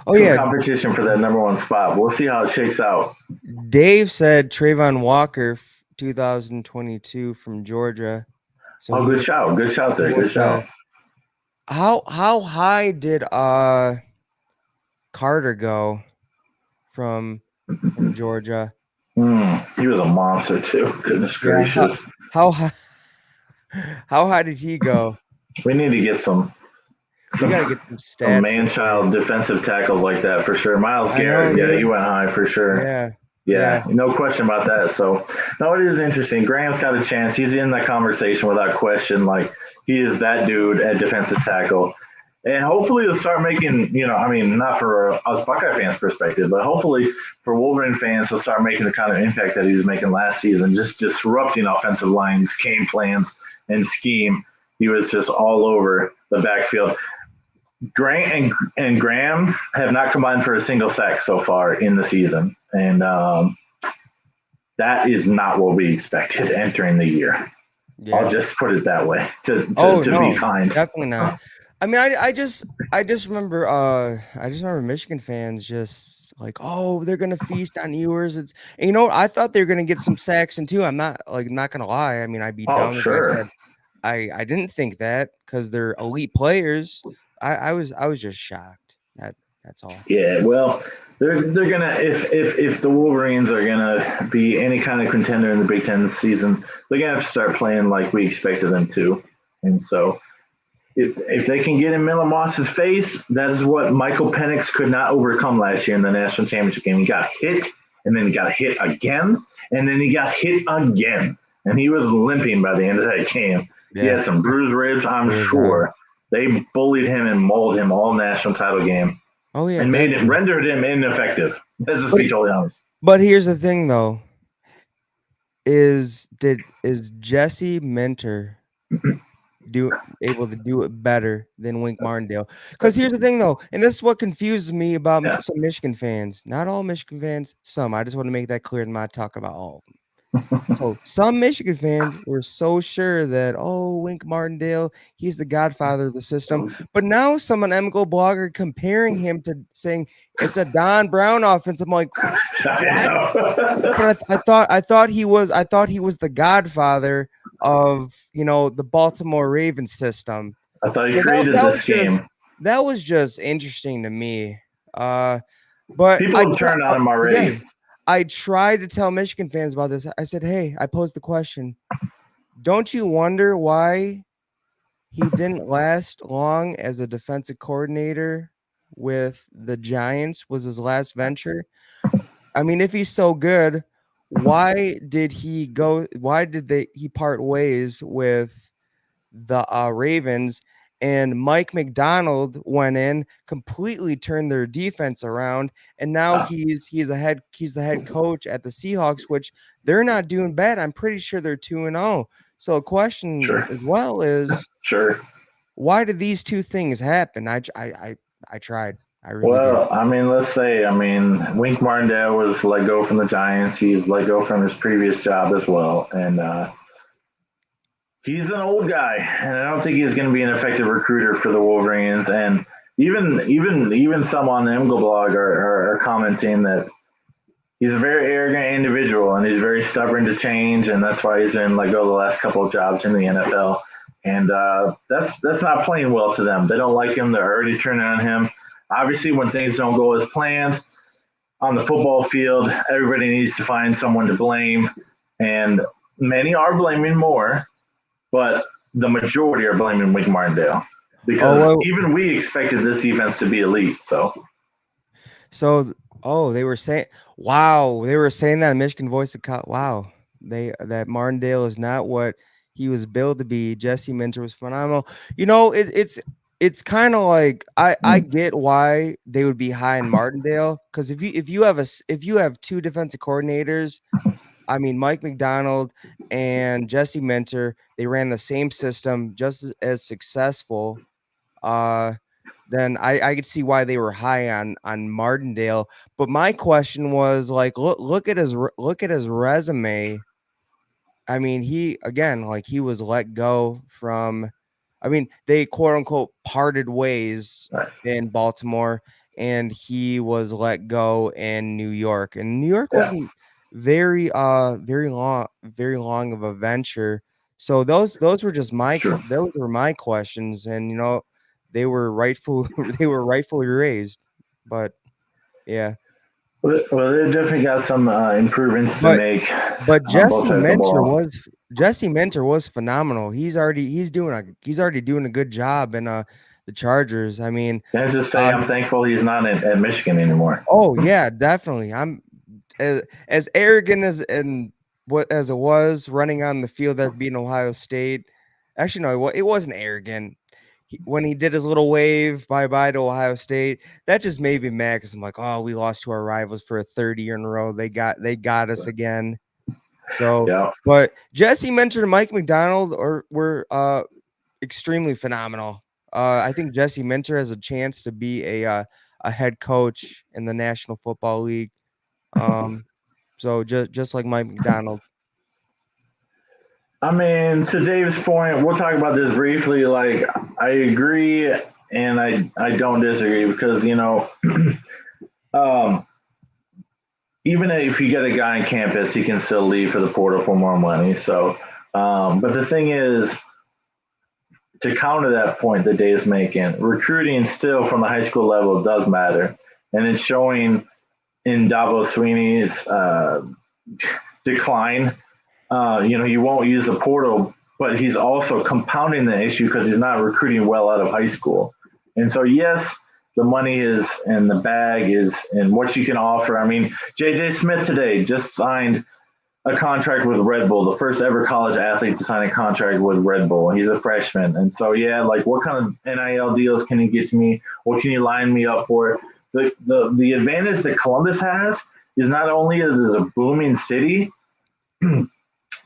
competition for that number 1 spot. We'll see how it shakes out. Dave said Trayvon Walker, 2022 from Georgia. So good shout there. Good shout. How high did Carter go from Georgia? He was a monster too. Goodness gracious. How high did he go? We need to get some. You gotta get some stats. Some man-child defensive tackles like that for sure. Myles Garrett, he went high for sure. Yeah, no question about that. So, no, it is interesting. Graham's got a chance. He's in that conversation without question. Like, he is that dude at defensive tackle. And hopefully he'll start making, not for us Buckeye fans' perspective, but hopefully for Wolverine fans, he'll start making the kind of impact that he was making last season, just disrupting offensive lines, game plans, and scheme. He was just all over the backfield. Grant and Graham have not combined for a single sack so far in the season. And that is not what we expected entering the year. Yeah. I'll just put it that way to be kind. Definitely not. I mean, I just remember Michigan fans just like, oh, they're gonna feast on Ewers. And you know what? I thought they were gonna get some Saxon too. I'm not gonna lie. I mean, I'd be Oh, dumb if I sure. said I didn't think that because they're elite players. I was just shocked. That's all. Yeah, well, they're gonna if the Wolverines are gonna be any kind of contender in the Big Ten this season, they're gonna have to start playing like we expected them to. And so if they can get in Miller Moss's face, that is what Michael Penix could not overcome last year in the national championship game. He got hit, and then he got hit again, and then he got hit again, and he was limping by the end of that game. He Yeah, had some bruised ribs, I'm it was. sure. They bullied him and mauled him all national title game Oh yeah, and made it definitely. rendered him ineffective. Let's just But be totally honest. but here's the thing though: is Jesse Minter do able to do it better than Wink That's, Martindale? Because that's here's the thing though, and this is what confuses me about yeah, some Michigan fans. Not all Michigan fans, some. I just want to make that clear. I'm not talking about all. So some Michigan fans were so sure that, oh, Wink Martindale, he's the godfather of the system. But now some an MGO blogger comparing him to saying it's a Don Brown offense. I'm like, what? I But I thought he was the godfather of the Baltimore Ravens system. I thought he So that created that this was just game. that was just interesting to me. But People have turned on him already. again, I tried to tell Michigan fans about this. I said, "Hey," I posed the question. Don't you wonder why he didn't last long as a defensive coordinator with the Giants? Was his last venture? I mean, if he's so good, why did he go? Why did he part ways with the Ravens? And Mike McDonald went in, completely turned their defense around, and now Ah, he's the head coach at the Seahawks, which they're not doing bad. I'm pretty sure they're 2-0. So a question sure, as well is, sure. why did these two things happen? I tried. I really did. Well, I mean, let's say, I mean, Wink Martindale was let go from the Giants. He's let go from his previous job as well, and he's an old guy, and I don't think he's going to be an effective recruiter for the Wolverines. And even some on the MGO blog are commenting that he's a very arrogant individual and he's very stubborn to change, and that's why he's been let go the last couple of jobs in the NFL. And that's not playing well to them. They don't like him. They're already turning on him. Obviously, when things don't go as planned on the football field, everybody needs to find someone to blame, and many are blaming Moore, but the majority are blaming Wink Martindale Oh, because well, even we expected this defense to be elite. so, oh, they were saying, wow, they were saying that in Michigan Voice of wow, that Martindale is not what he was billed to be. Jesse Minter was phenomenal. It's kind of like I get why they would be high in Martindale, because if you have two defensive coordinators, I mean Mike McDonald and Jesse Minter, they ran the same system just as successful. Uh, then I could see why they were high on Martindale. But my question was like, look at his resume. I mean, he was let go from. I mean, they quote unquote parted ways Right. in Baltimore, and he was let go in New York. And New York Yeah, wasn't very long of a venture. So sure. those were my questions, and they were rightful they were rightfully raised. But yeah, Well, they definitely got some improvements to but make but on both sides of the ball. Jesse Mentor was phenomenal. He's already doing a good job in the Chargers. I mean, Can I just say uh, I'm thankful he's not at Michigan anymore. oh yeah, definitely. I'm as arrogant as it was running on the field after beating Ohio State. Actually, no, it wasn't arrogant. When he did his little wave bye bye to Ohio State, that just made me mad because I'm like, oh, we lost to our rivals for a third year in a row. They got us again. So, Yeah, but Jesse mentioned Mike McDonald were extremely phenomenal. I think Jesse Minter has a chance to be a head coach in the National Football League. So just like Mike McDonald. I mean, to Dave's point, we'll talk about this briefly. Like, I agree and I don't disagree because, um, even if you get a guy on campus, he can still leave for the portal for more money. So, but the thing is, to counter that point that Dave's making, recruiting still from the high school level does matter. And it's showing in Dabo Sweeney's decline. He won't use the portal, but he's also compounding the issue because he's not recruiting well out of high school. And so, yes, the money is and the bag is and what you can offer. I mean, JJ Smith today just signed a contract with Red Bull, the first ever college athlete to sign a contract with Red Bull. He's a freshman. And so, yeah, like what kind of NIL deals can he get to me? What can you line me up for? The advantage that Columbus has is not only is it a booming city,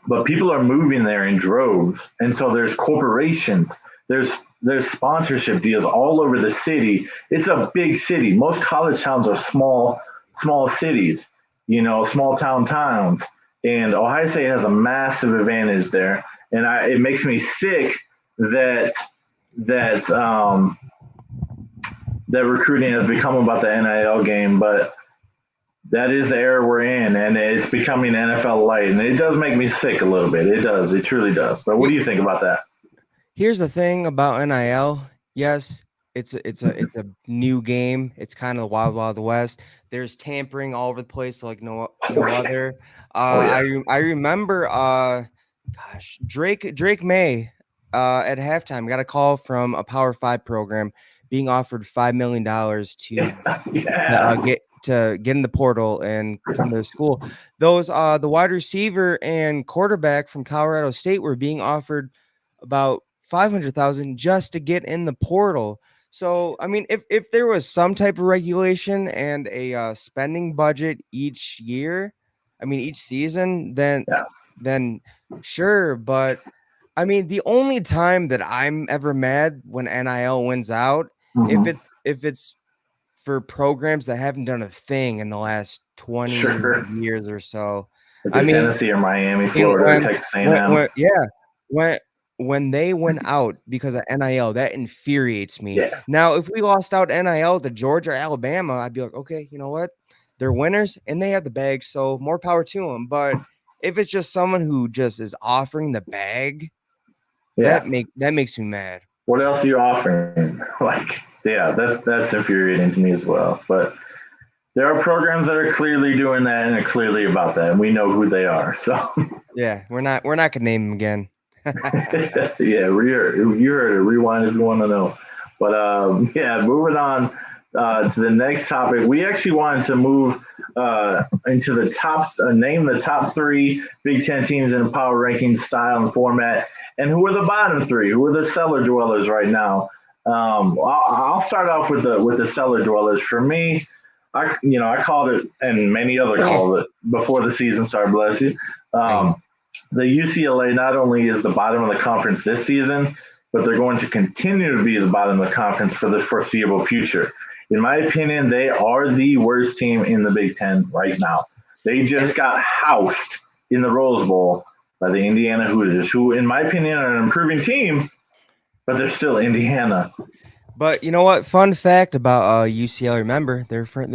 but people are moving there in droves. And so there's corporations, there's sponsorship deals all over the city. It's a big city. Most college towns are small cities, small towns. And Ohio State has a massive advantage there. And it makes me sick that that that recruiting has become about the NIL game, but that is the era we're in, and it's becoming NFL light, and it does make me sick a little bit. It does, it truly does. But what do you think about that? Here's the thing about NIL. Yes, it's a new game. It's kind of the wild wild west. There's tampering all over the place like no other. Oh yeah. I remember Drake May at halftime got a call from a Power 5 program being offered $5 million Yeah. to get in the portal and come to the school. Those the wide receiver and quarterback from Colorado State were being offered about 500,000 just to get in the portal. So, I mean, if there was some type of regulation and a spending budget each year, I mean each season, Yeah. then sure. But I mean, the only time that I'm ever mad when NIL wins out, Mm-hmm. if it's for programs that haven't done a thing in the last 20 Sure. years or so. Like I a mean, Tennessee or Miami, and Florida, or Texas A&M. when when they went out because of NIL, that infuriates me. Yeah. Now, if we lost out NIL to Georgia or Alabama, I'd be like, okay, you know what? They're winners and they have the bag, so more power to them. But if it's just someone who just is offering the bag, Yeah. that makes me mad. What else are you offering? Like, yeah, that's infuriating to me as well. But there are programs that are clearly doing that and are clearly about that, and we know who they are. So Yeah, we're not gonna name them again. yeah, you heard it. Rewind if you want to know. But yeah, moving on to the next topic. We actually wanted to move into the name the top three Big Ten teams in the power rankings style and format, and who are the bottom three? Who are the cellar dwellers right now? I'll start off with the cellar dwellers. For me, I called it, and many other called it before the season started. Bless you. The UCLA not only is the bottom of the conference this season, but they're going to continue to be the bottom of the conference for the foreseeable future. In my opinion, they are the worst team in the Big Ten right now. They just got housed in the Rose Bowl by the Indiana Hoosiers, who, in my opinion, are an improving team, but they're still Indiana. But you know what? Fun fact about UCLA. Remember, they're from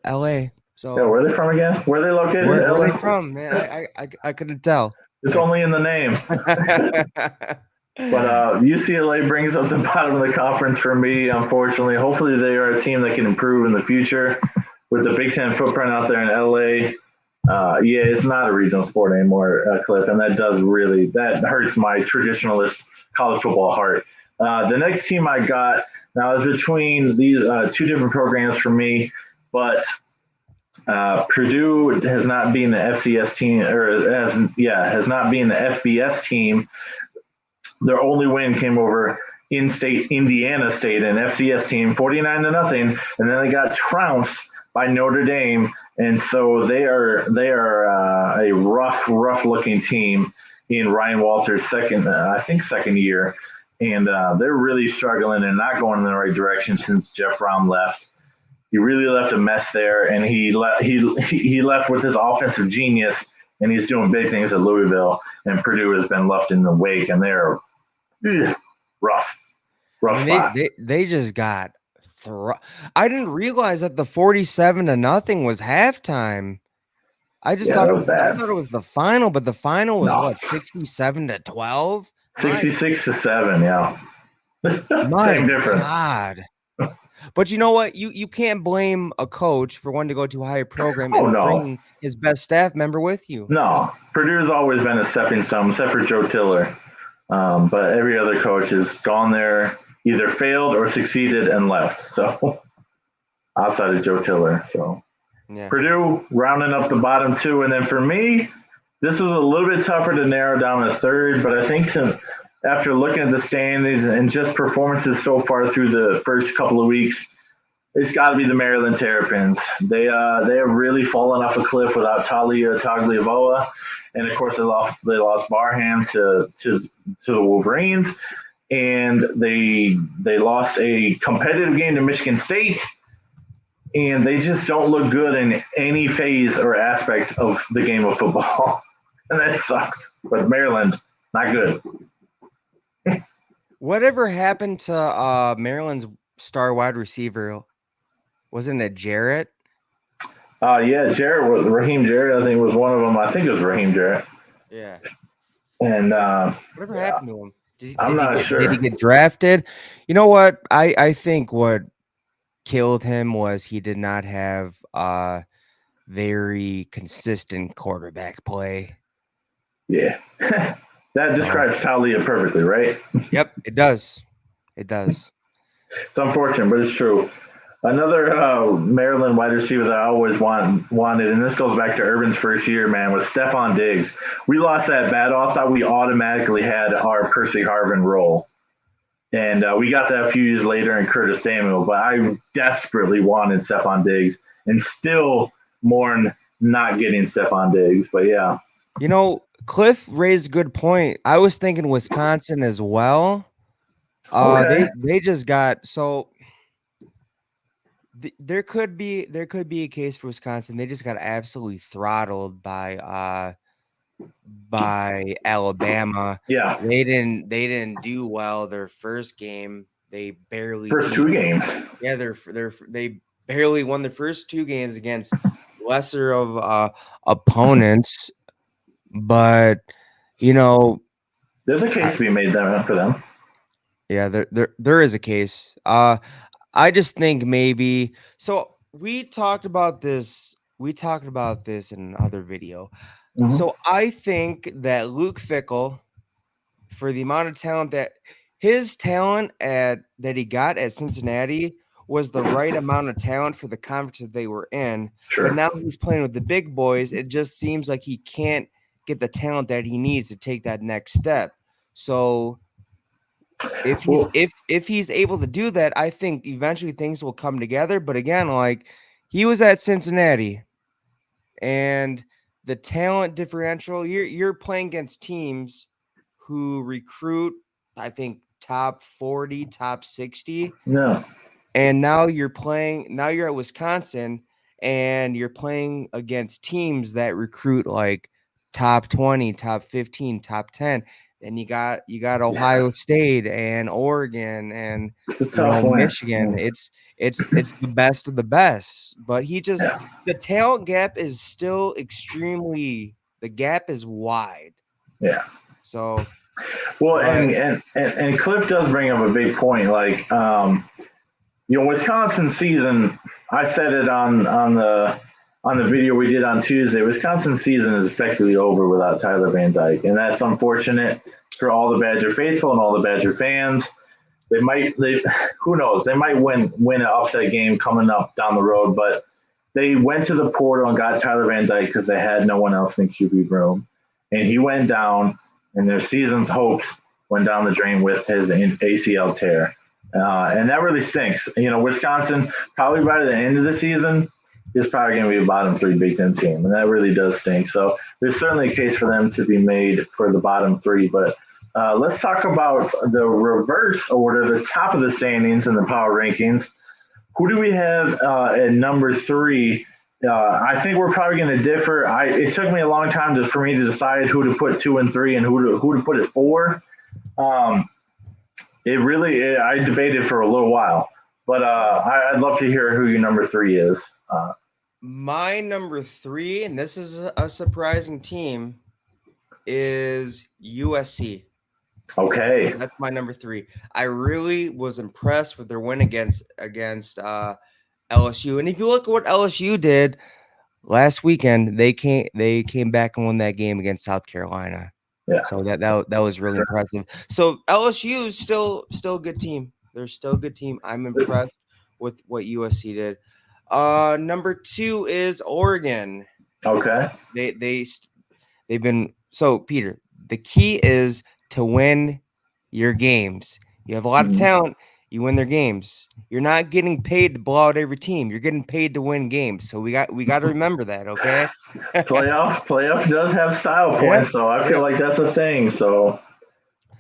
LA. Yeah, So where are they from again? Where are they located? where are they LA? from, man? I couldn't tell. It's only in the name. But UCLA brings up the bottom of the conference for me, unfortunately. Hopefully, they are a team that can improve in the future with the Big Ten footprint out there in LA. Yeah, it's not a regional sport anymore, Cliff, and that hurts my traditionalist college football heart. The next team I got now is between these two different programs for me, but Purdue has not been the FCS team, has not been the FBS team. Their only win came over in-state Indiana State, an FCS team, 49-0, and then they got trounced by Notre Dame, and so they are a rough looking team in Ryan Walters' second year, and they're really struggling and not going in the right direction since Jeff Brown left. He really left a mess there, and he left with his offensive genius and he's doing big things at Louisville. And Purdue has been left in the wake, and they're rough spot. They just got I didn't realize that the 47-0 was halftime. I just thought I thought it was the final, but the final was what, 67-12? 66-7, yeah. Same difference. God. But you know what? You can't blame a coach for wanting to go to a higher program and bring his best staff member with you. No, Purdue's always been a stepping stone, except for Joe Tiller. But every other coach has gone there, either failed or succeeded and left. So outside of Joe Tiller, so yeah. Purdue rounding up the bottom two, and then for me, this is a little bit tougher to narrow down a third. But I think after looking at the standings and just performances so far through the first couple of weeks, it's got to be the Maryland Terrapins. They have really fallen off a cliff without Talia Tagliavoa, and of course they lost Barham to the Wolverines, and they lost a competitive game to Michigan State, and they just don't look good in any phase or aspect of the game of football, and that sucks. But Maryland, not good. Whatever happened to Maryland's star wide receiver? Wasn't it Jarrett? Yeah, Raheem Jarrett, I think was one of them. I think it was Raheem Jarrett. Yeah. And whatever happened to him? I'm not sure. Did he get drafted? You know what? I think what killed him was he did not have very consistent quarterback play. Yeah. That describes Talia perfectly, right? Yep, it does. It does. It's unfortunate, but it's true. Another Maryland wide receiver that I always wanted, and this goes back to Urban's first year, man, was Stephon Diggs. We lost that battle. I thought we automatically had our Percy Harvin role. And we got that a few years later in Curtis Samuel, but I desperately wanted Stephon Diggs and still mourn not getting Stephon Diggs. But, yeah. You know, Cliff raised a good point. I was thinking Wisconsin as well. Okay. They just got so – there could be a case for Wisconsin. They just got absolutely throttled by Alabama. Yeah. They didn't do well their first game. They barely two games. Yeah, they barely won their first two games against lesser of opponents. But you know, there's a case to be made there for them. Yeah, there is a case. I just think maybe so. We talked about this in another video. Mm-hmm. So I think that Luke Fickell, for the amount of talent that he got at Cincinnati, was the right amount of talent for the conference that they were in. Sure. But now he's playing with the big boys. It just seems like he can't get the talent that he needs to take that next step. So if he's able to do that, I think eventually things will come together. But again, like, he was at Cincinnati, and the talent differential, you're playing against teams who recruit, I think, top 40, top 60. No. And now you're at Wisconsin, and you're playing against teams that recruit like top 20, top 15, top 10. And you got Ohio State and Oregon and Michigan. It's the best of the best. But the talent gap is still the gap is wide. Yeah. So and Cliff does bring up a big point. Like Wisconsin season, I said it on the video we did on Tuesday, Wisconsin season is effectively over without Tyler Van Dyke, and that's unfortunate for all the Badger faithful and all the Badger fans. Who knows? They might win an upset game coming up down the road, but they went to the portal and got Tyler Van Dyke because they had no one else in the QB room, and he went down, and their season's hopes went down the drain with his ACL tear, and that really stinks. Wisconsin probably by the end of the season is probably going to be a bottom 3 Big Ten team, and that really does stink. So there's certainly a case for them to be made for the bottom 3. But let's talk about the reverse order, the top of the standings in the power rankings. Who do we have at number 3 I think we're probably going to differ. It took me a long time for me to decide who to put 2 and 3 and who to put at 4. Um, I debated for a little while, but I'd love to hear who your number 3 is. My number 3, and this is a surprising team, is USC. Okay. That's my number 3. I really was impressed with their win against LSU. And if you look at what LSU did last weekend, they came back and won that game against South Carolina. Yeah. So that was really impressive. So LSU is still a good team. They're still a good team. I'm impressed with what USC did. Number 2 is Oregon. Okay. They've been so Peter. The key is to win your games. You have a lot of talent. You win their games. You're not getting paid to blow out every team. You're getting paid to win games. So we got to remember that, okay? Playoff does have style points, so I feel like that's a thing. So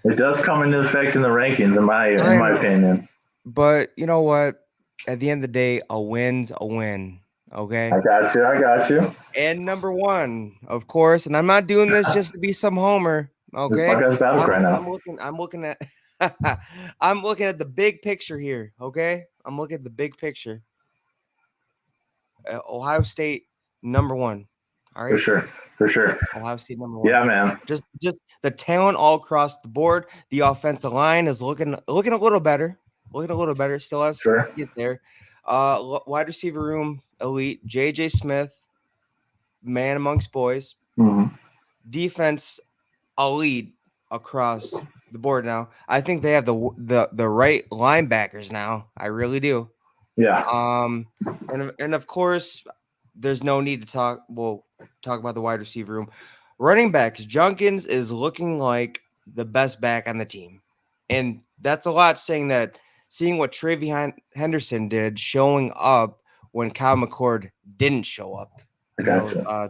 it does come into effect in the rankings, in my opinion. But you know what? At the end of the day, a win's a win. Okay. I got you. And number 1, of course, and I'm not doing this just to be some homer. This Okay. Buckeyes battle cry now. I'm looking at I'm looking at the big picture here. Okay. I'm looking at the big picture. Ohio State number 1. All right. For sure. Ohio State number 1. Yeah, man. Just the talent all across the board. The offensive line is looking a little better. Still has to get there. Wide receiver room elite. JJ Smith, man amongst boys. Mm-hmm. Defense elite across the board now. I think they have the right linebackers now. I really do. Yeah. And of course, there's no need to talk. We'll talk about the wide receiver room. Running backs, Junkins is looking like the best back on the team. And that's a lot saying that, seeing what Travion Henderson did, showing up when Kyle McCord didn't show up in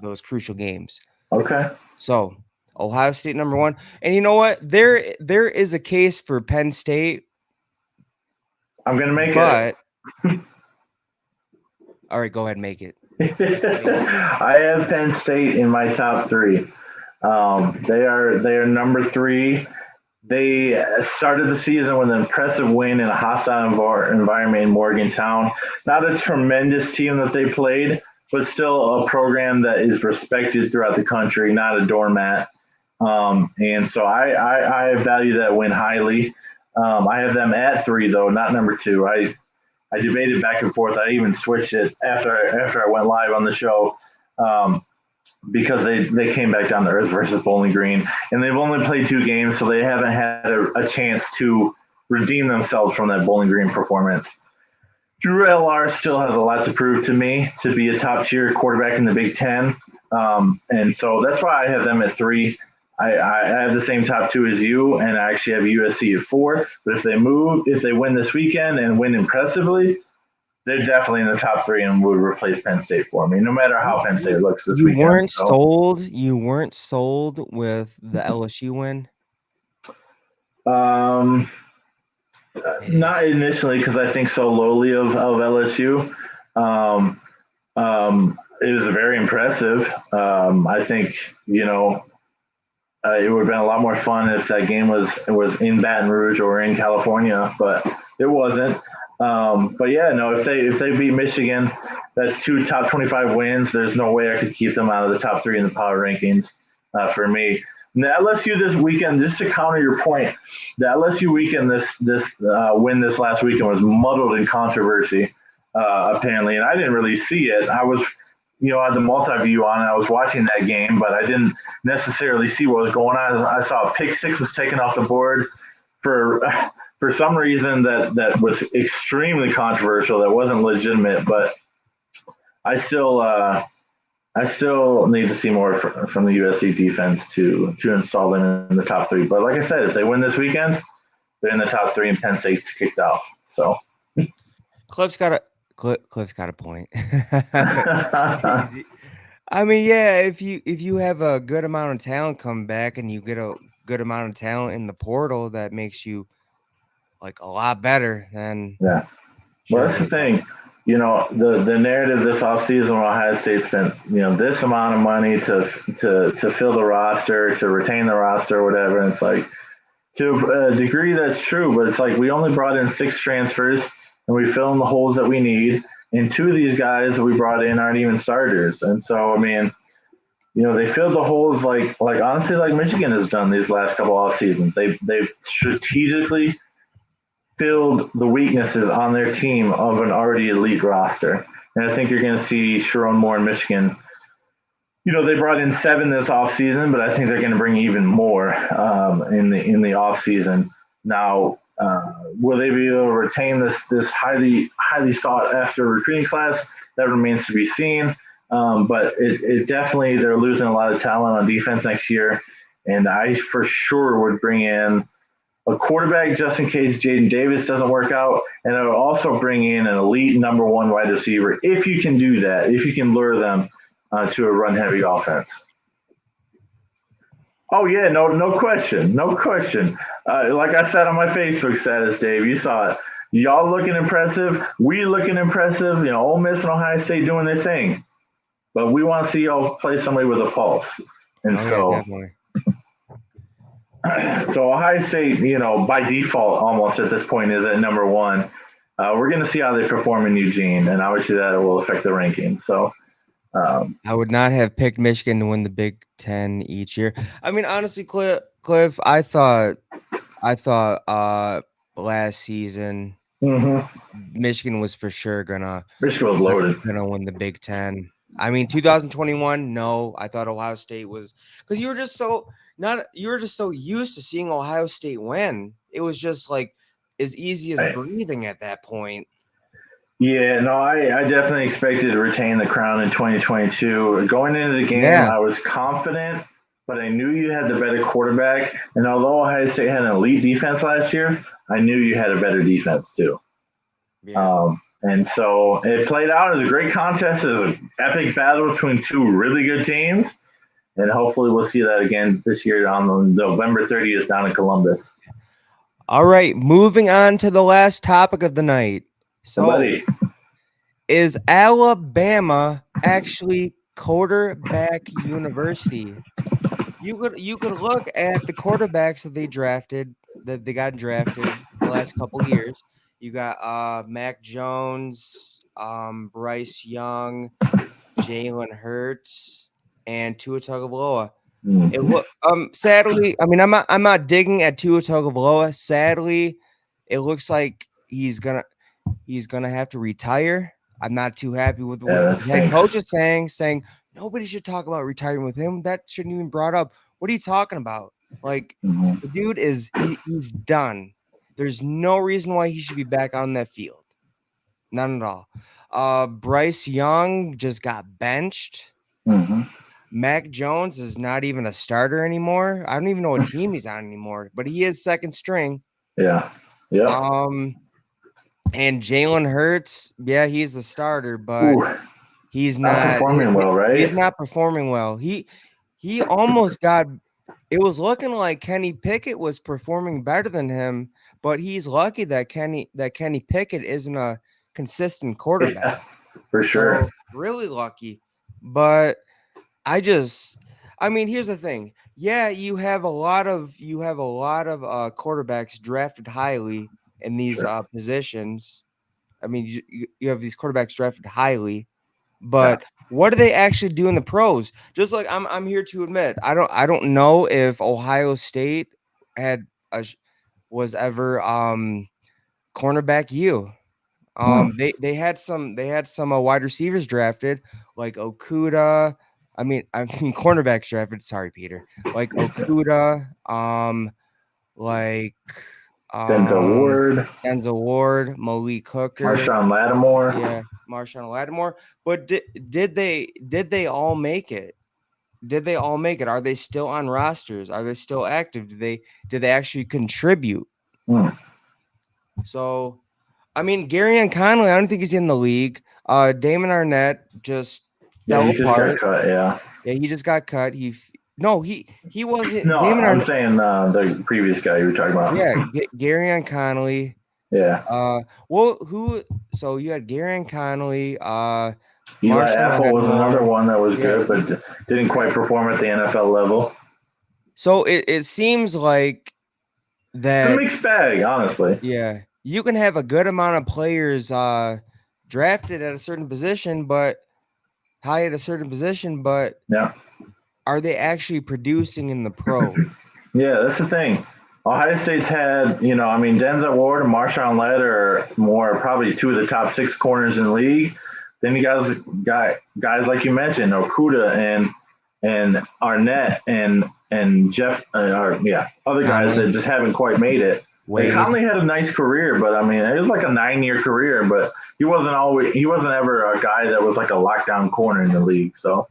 those crucial games. Okay. So Ohio State number 1. And you know what? There is a case for Penn State. I'm going to make it. All right, go ahead and make it. I have Penn State in my top 3. They are number 3. They started the season with an impressive win in a hostile environment in Morgantown. Not a tremendous team that they played, but still a program that is respected throughout the country, not a doormat. And so I value that win highly. I have them at 3, though, not number 2. I debated back and forth. I even switched it after I went live on the show because they came back down to earth versus Bowling Green, and they've only played 2 games, so they haven't had a chance to redeem themselves from that Bowling Green performance. Drew L.R. still has a lot to prove to me to be a top-tier quarterback in the Big Ten, and so that's why I have them at 3. I have the same top 2 as you, and I actually have USC at 4. But if they win this weekend and win impressively, they're definitely in the top 3 and would replace Penn State for me, no matter how Penn State looks this weekend. You weren't sold with the LSU win? Not initially, because I think so lowly of LSU. It was very impressive. I think, it would have been a lot more fun if that game was in Baton Rouge or in California, but it wasn't. But yeah, no, if they beat Michigan, that's 2 top 25 wins. There's no way I could keep them out of the top 3 in the power rankings for me. And the LSU this weekend, just to counter your point, the LSU weekend this win this last weekend was muddled in controversy, apparently, and I didn't really see it. I was I had the multi-view on and I was watching that game, but I didn't necessarily see what was going on. I saw a pick 6 was taken off the board for some reason that was extremely controversial, that wasn't legitimate, but I still need to see more from the USC defense to install them in the top 3. But like I said, if they win this weekend, they're in the top 3 and Penn State's kicked off. So Cliff's got a point. I mean, yeah, if you have a good amount of talent come back and you get a good amount of talent in the portal, that makes you like a lot better than. Yeah. Well, that's the thing. the narrative this offseason, Ohio State spent, this amount of money to fill the roster, to retain the roster, or whatever. And it's like, to a degree, that's true, but it's like we only brought in 6 transfers and we fill in the holes that we need. And 2 of these guys that we brought in aren't even starters. And so, I mean, they filled the holes like honestly, like Michigan has done these last couple off seasons. They've strategically filled the weaknesses on their team of an already elite roster. And I think you're going to see Sharon Moore in Michigan. They brought in 7 this offseason, but I think they're going to bring even more in the offseason. Now, will they be able to retain this highly sought after recruiting class? That remains to be seen. But it definitely, they're losing a lot of talent on defense next year, and I for sure would bring in a quarterback just in case Jaden Davis doesn't work out, and I would also bring in an elite number 1 wide receiver if you can do that, if you can lure them to a run-heavy offense. Oh, yeah, no question. Like I said on my Facebook status, Dave, you saw it. Y'all looking impressive. We looking impressive. Ole Miss and Ohio State doing their thing. But we want to see y'all play somebody with a pulse. And Yeah, definitely. So Ohio State, by default almost at this point is at number 1. We're going to see how they perform in Eugene, and obviously that will affect the rankings. So I would not have picked Michigan to win the Big Ten each year. I mean, honestly, Cliff, I thought last season Michigan was for sure Michigan was loaded, gonna win the Big Ten. I mean, 2021, no, I thought Ohio State was, because you were just so used to seeing Ohio State win. It was just like as easy as breathing at that point. Yeah, no, I definitely expected to retain the crown in 2022. Going into the game, I was confident, but I knew you had the better quarterback. And although Ohio State had an elite defense last year, I knew you had a better defense too. Yeah. And so it played out as a great contest. It was an epic battle between 2 really good teams. And hopefully we'll see that again this year on November 30th down in Columbus. All right, moving on to the last topic of the night. So, is Alabama actually quarterback university? You could look at the quarterbacks that they got drafted the last couple years. You got Mac Jones, Bryce Young, Jalen Hurts, and Tua Tagovailoa. Sadly, I mean, I'm not digging at Tua Tagovailoa. Sadly, it looks like he's gonna have to retire. I'm not too happy with what the head coach is saying nobody should talk about retiring with him. That shouldn't even be brought up. What are you talking about? Like, the dude he's done. There's no reason why he should be back on that field. None at all. Bryce Young just got benched. Mac Jones is not even a starter anymore. I don't even know what team he's on anymore, but he is second string. Yeah. And Jalen Hurts, he's the starter, but he's not performing well, right? He's not performing well. He almost got. It was looking like Kenny Pickett was performing better than him, but he's lucky that Kenny Pickett isn't a consistent quarterback. Yeah, for sure. So, really lucky. But I mean, here's the thing. Yeah, you have a lot of quarterbacks drafted highly in these positions. I mean, you have these quarterbacks drafted highly, but what do they actually do in the pros? Just like I'm here to admit, I don't know if Ohio State was ever cornerback U. They had some wide receivers drafted like Okuda. I mean cornerbacks drafted. Sorry, Peter. Like Okuda. Like Denzel Ward, Malik Hooker, Marshawn Lattimore. Yeah, Marshawn Lattimore. But did they all make it? Did they all make it? Are they still on rosters? Are they still active? Did they actually contribute? So, I mean, Garyon Conley, I don't think he's in the league. Damon Arnett just fell apart. Just got cut. Yeah, he just got cut. He wasn't. No, I'm saying the previous guy you were talking about. Yeah, Garyon Conley. Yeah. Well, who? So you had Gary Connolly, Eli Marshall Apple was another Lattimore. one that was Yeah, good, but didn't quite perform at the NFL level. so it seems like It's a that. mixed bag, honestly. Yeah, you can have a good amount of players drafted at a certain position, but high at a certain position, but Yeah. are they actually producing in the pro? Yeah, that's the thing. Ohio State's had, I mean, Denzel Ward and Marshawn Latter are probably two of the top 6 corners in the league. Then you guys like you mentioned, Okuda and Arnett and Jeff, other guys Conley, that just haven't quite made it. Like Wade. Conley had a nice career, but I mean, it was like a 9-year career. But he wasn't ever a guy that was like a lockdown corner in the league. So.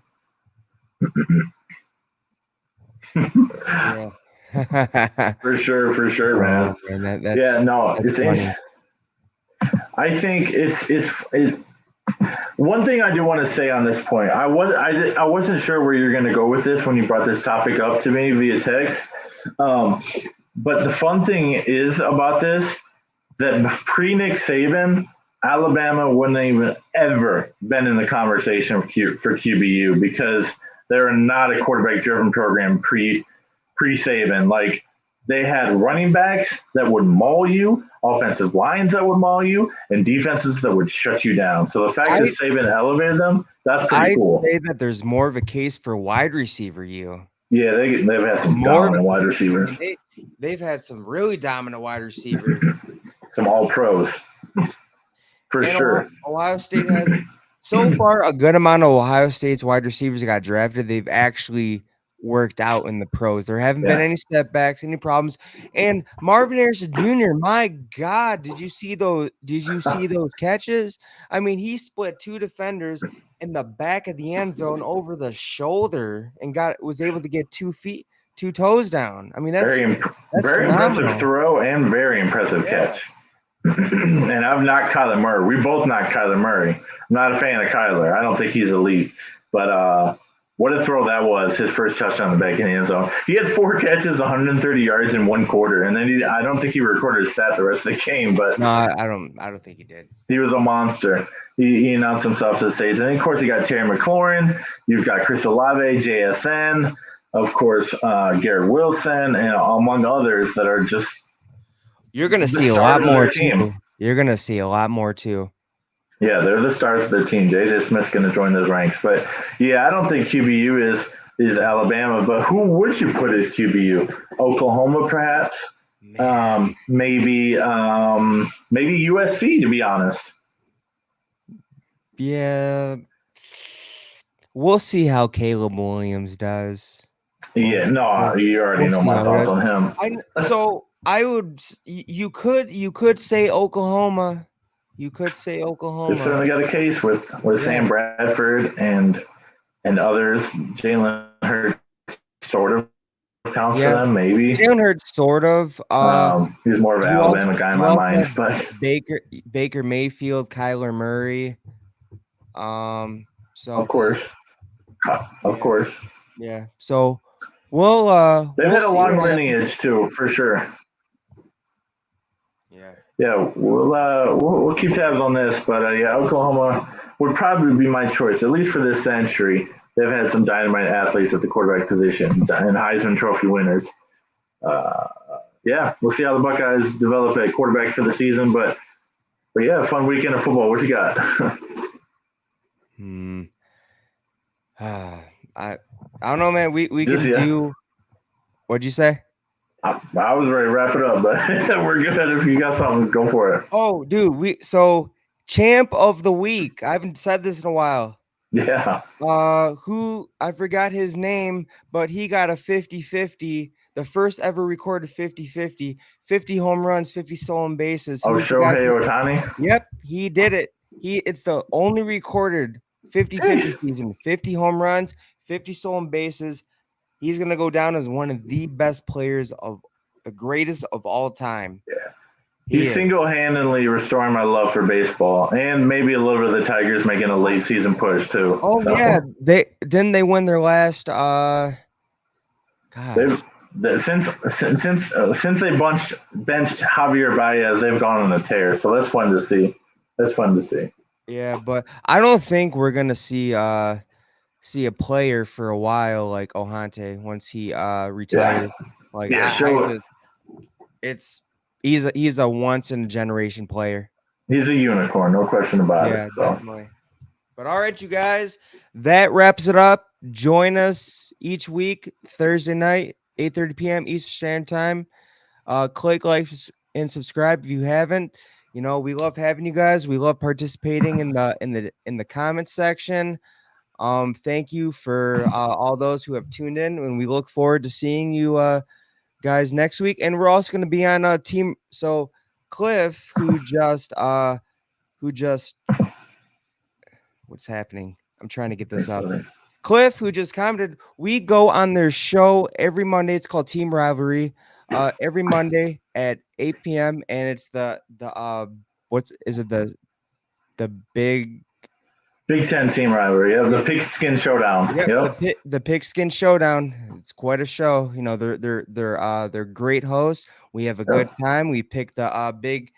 Yeah. For sure, man. Oh man, Yeah, no, that's funny. I think it's one thing I do want to say on this point. I wasn't sure where you're going to go with this when you brought this topic up to me via text. Um, but the fun thing is about this that pre Nick Saban, Alabama wouldn't even ever been in the conversation for QBU because they're not a quarterback driven program pre Saban. Like they had running backs that would maul you, offensive lines that would maul you, and defenses that would shut you down. So the fact that Saban elevated them, that's pretty cool. I'd say that there's more of a case for wide receiver you. Yeah, they've had some dominant wide receivers. They've had some really dominant wide receivers. Some all pros. For sure. Ohio State has so far a good amount of Ohio State's wide receivers that got drafted. They've actually worked out in the pros. There haven't been any setbacks, any problems. And Marvin Harrison Jr., my God, did you see those catches? I mean, he split 2 defenders in the back of the end zone over the shoulder and was able to get 2 toes down. I mean, that's very impressive throw and very impressive catch. And I've knocked Kyler Murray. We both knocked Kyler Murray. I'm not a fan of Kyler. I don't think he's elite. But what a throw that was, his first touchdown in the back of the end zone. He had 4 catches, 130 yards in 1 quarter. And then I don't think he recorded a stat the rest of the game. But no, I don't think he did. He was a monster. He announced himself to the stage. And, of course, you got Terry McLaurin. You've got Chris Olave, JSN. Of course, Garrett Wilson, and among others that are just – you're going to see a lot more too. You're going to see a lot more too. Yeah, they're the stars of their team. JJ Smith's going to join those ranks. But, yeah, I don't think QBU is Alabama. But who would you put as QBU? Oklahoma, perhaps? Maybe USC, to be honest. Yeah. We'll see how Caleb Williams does. Yeah, no, you already know my thoughts on him. You could say Oklahoma. You could say Oklahoma. They've certainly got a case with Sam Bradford and others. Jalen Hurts sort of counts for them, maybe. Jalen Hurts sort of. He's more of an Alabama guy in my mind, but Baker Mayfield, Kyler Murray. So of course. Yeah. So they've had a long lineage too, for sure. Yeah, we'll keep tabs on this, but Oklahoma would probably be my choice, at least for this century. They've had some dynamite athletes at the quarterback position and Heisman Trophy winners. We'll see how the Buckeyes develop at quarterback for the season, but yeah, fun weekend of football. What you got? I don't know, man. We can do. What'd you say? I was ready to wrap it up, but we're good. If you got something, go for it. Oh, dude. Champ of the week. I haven't said this in a while. Yeah. Who I forgot his name, but he got a 50-50, the first ever recorded 50-50, 50 home runs, 50 stolen bases. Oh, Shohei Ohtani? Yep, he did it. It's the only recorded 50-50 season, 50 home runs, 50 stolen bases. He's going to go down as one of the best players of the greatest of all time. Yeah. He's single-handedly restoring my love for baseball, and maybe a little bit of the Tigers making a late season push too. Oh, yeah. They win their last They've Since they benched Javier Baez, they've gone on a tear. So that's fun to see. Yeah, but I don't think we're gonna see a player for a while like Ohante once he retires. Like Yeah, I sure. just he's a once in a generation player. He's a unicorn, no question about it. Yeah, So definitely. But all right, you guys, that wraps it up. Join us each week, Thursday night, 8:30 p.m. Eastern Standard Time. Click like and subscribe if you haven't. You know, we love having you guys. We love participating in the comment section. Thank you for all those who have tuned in, and we look forward to seeing you guys next week. And we're also going to be on a team. So Cliff, who just what's happening? I'm trying to get this up. Cliff, who just commented, we go on their show every Monday. It's called Team Rivalry. Every Monday at 8 p.m. and it's the big Big Ten team rivalry. Yeah, the Pigskin Showdown. Yep. The Pigskin Showdown. It's quite a show. You know, they're great hosts. We have a good time. We pick the Big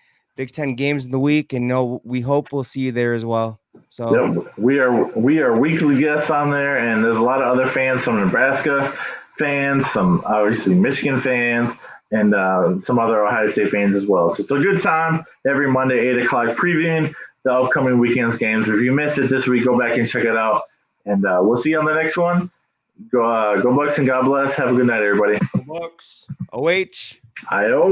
Ten games of the week, and we hope we'll see you there as well. So we are weekly guests on there, and there's a lot of other fans, some Nebraska fans, some obviously Michigan fans, and some other Ohio State fans as well. So it's a good time every Monday, 8:00, previewing the upcoming weekend's games. If you missed it this week, go back and check it out. And we'll see you on the next one. Go Bucks and God bless. Have a good night, everybody. Go Bucks. OH. I-O.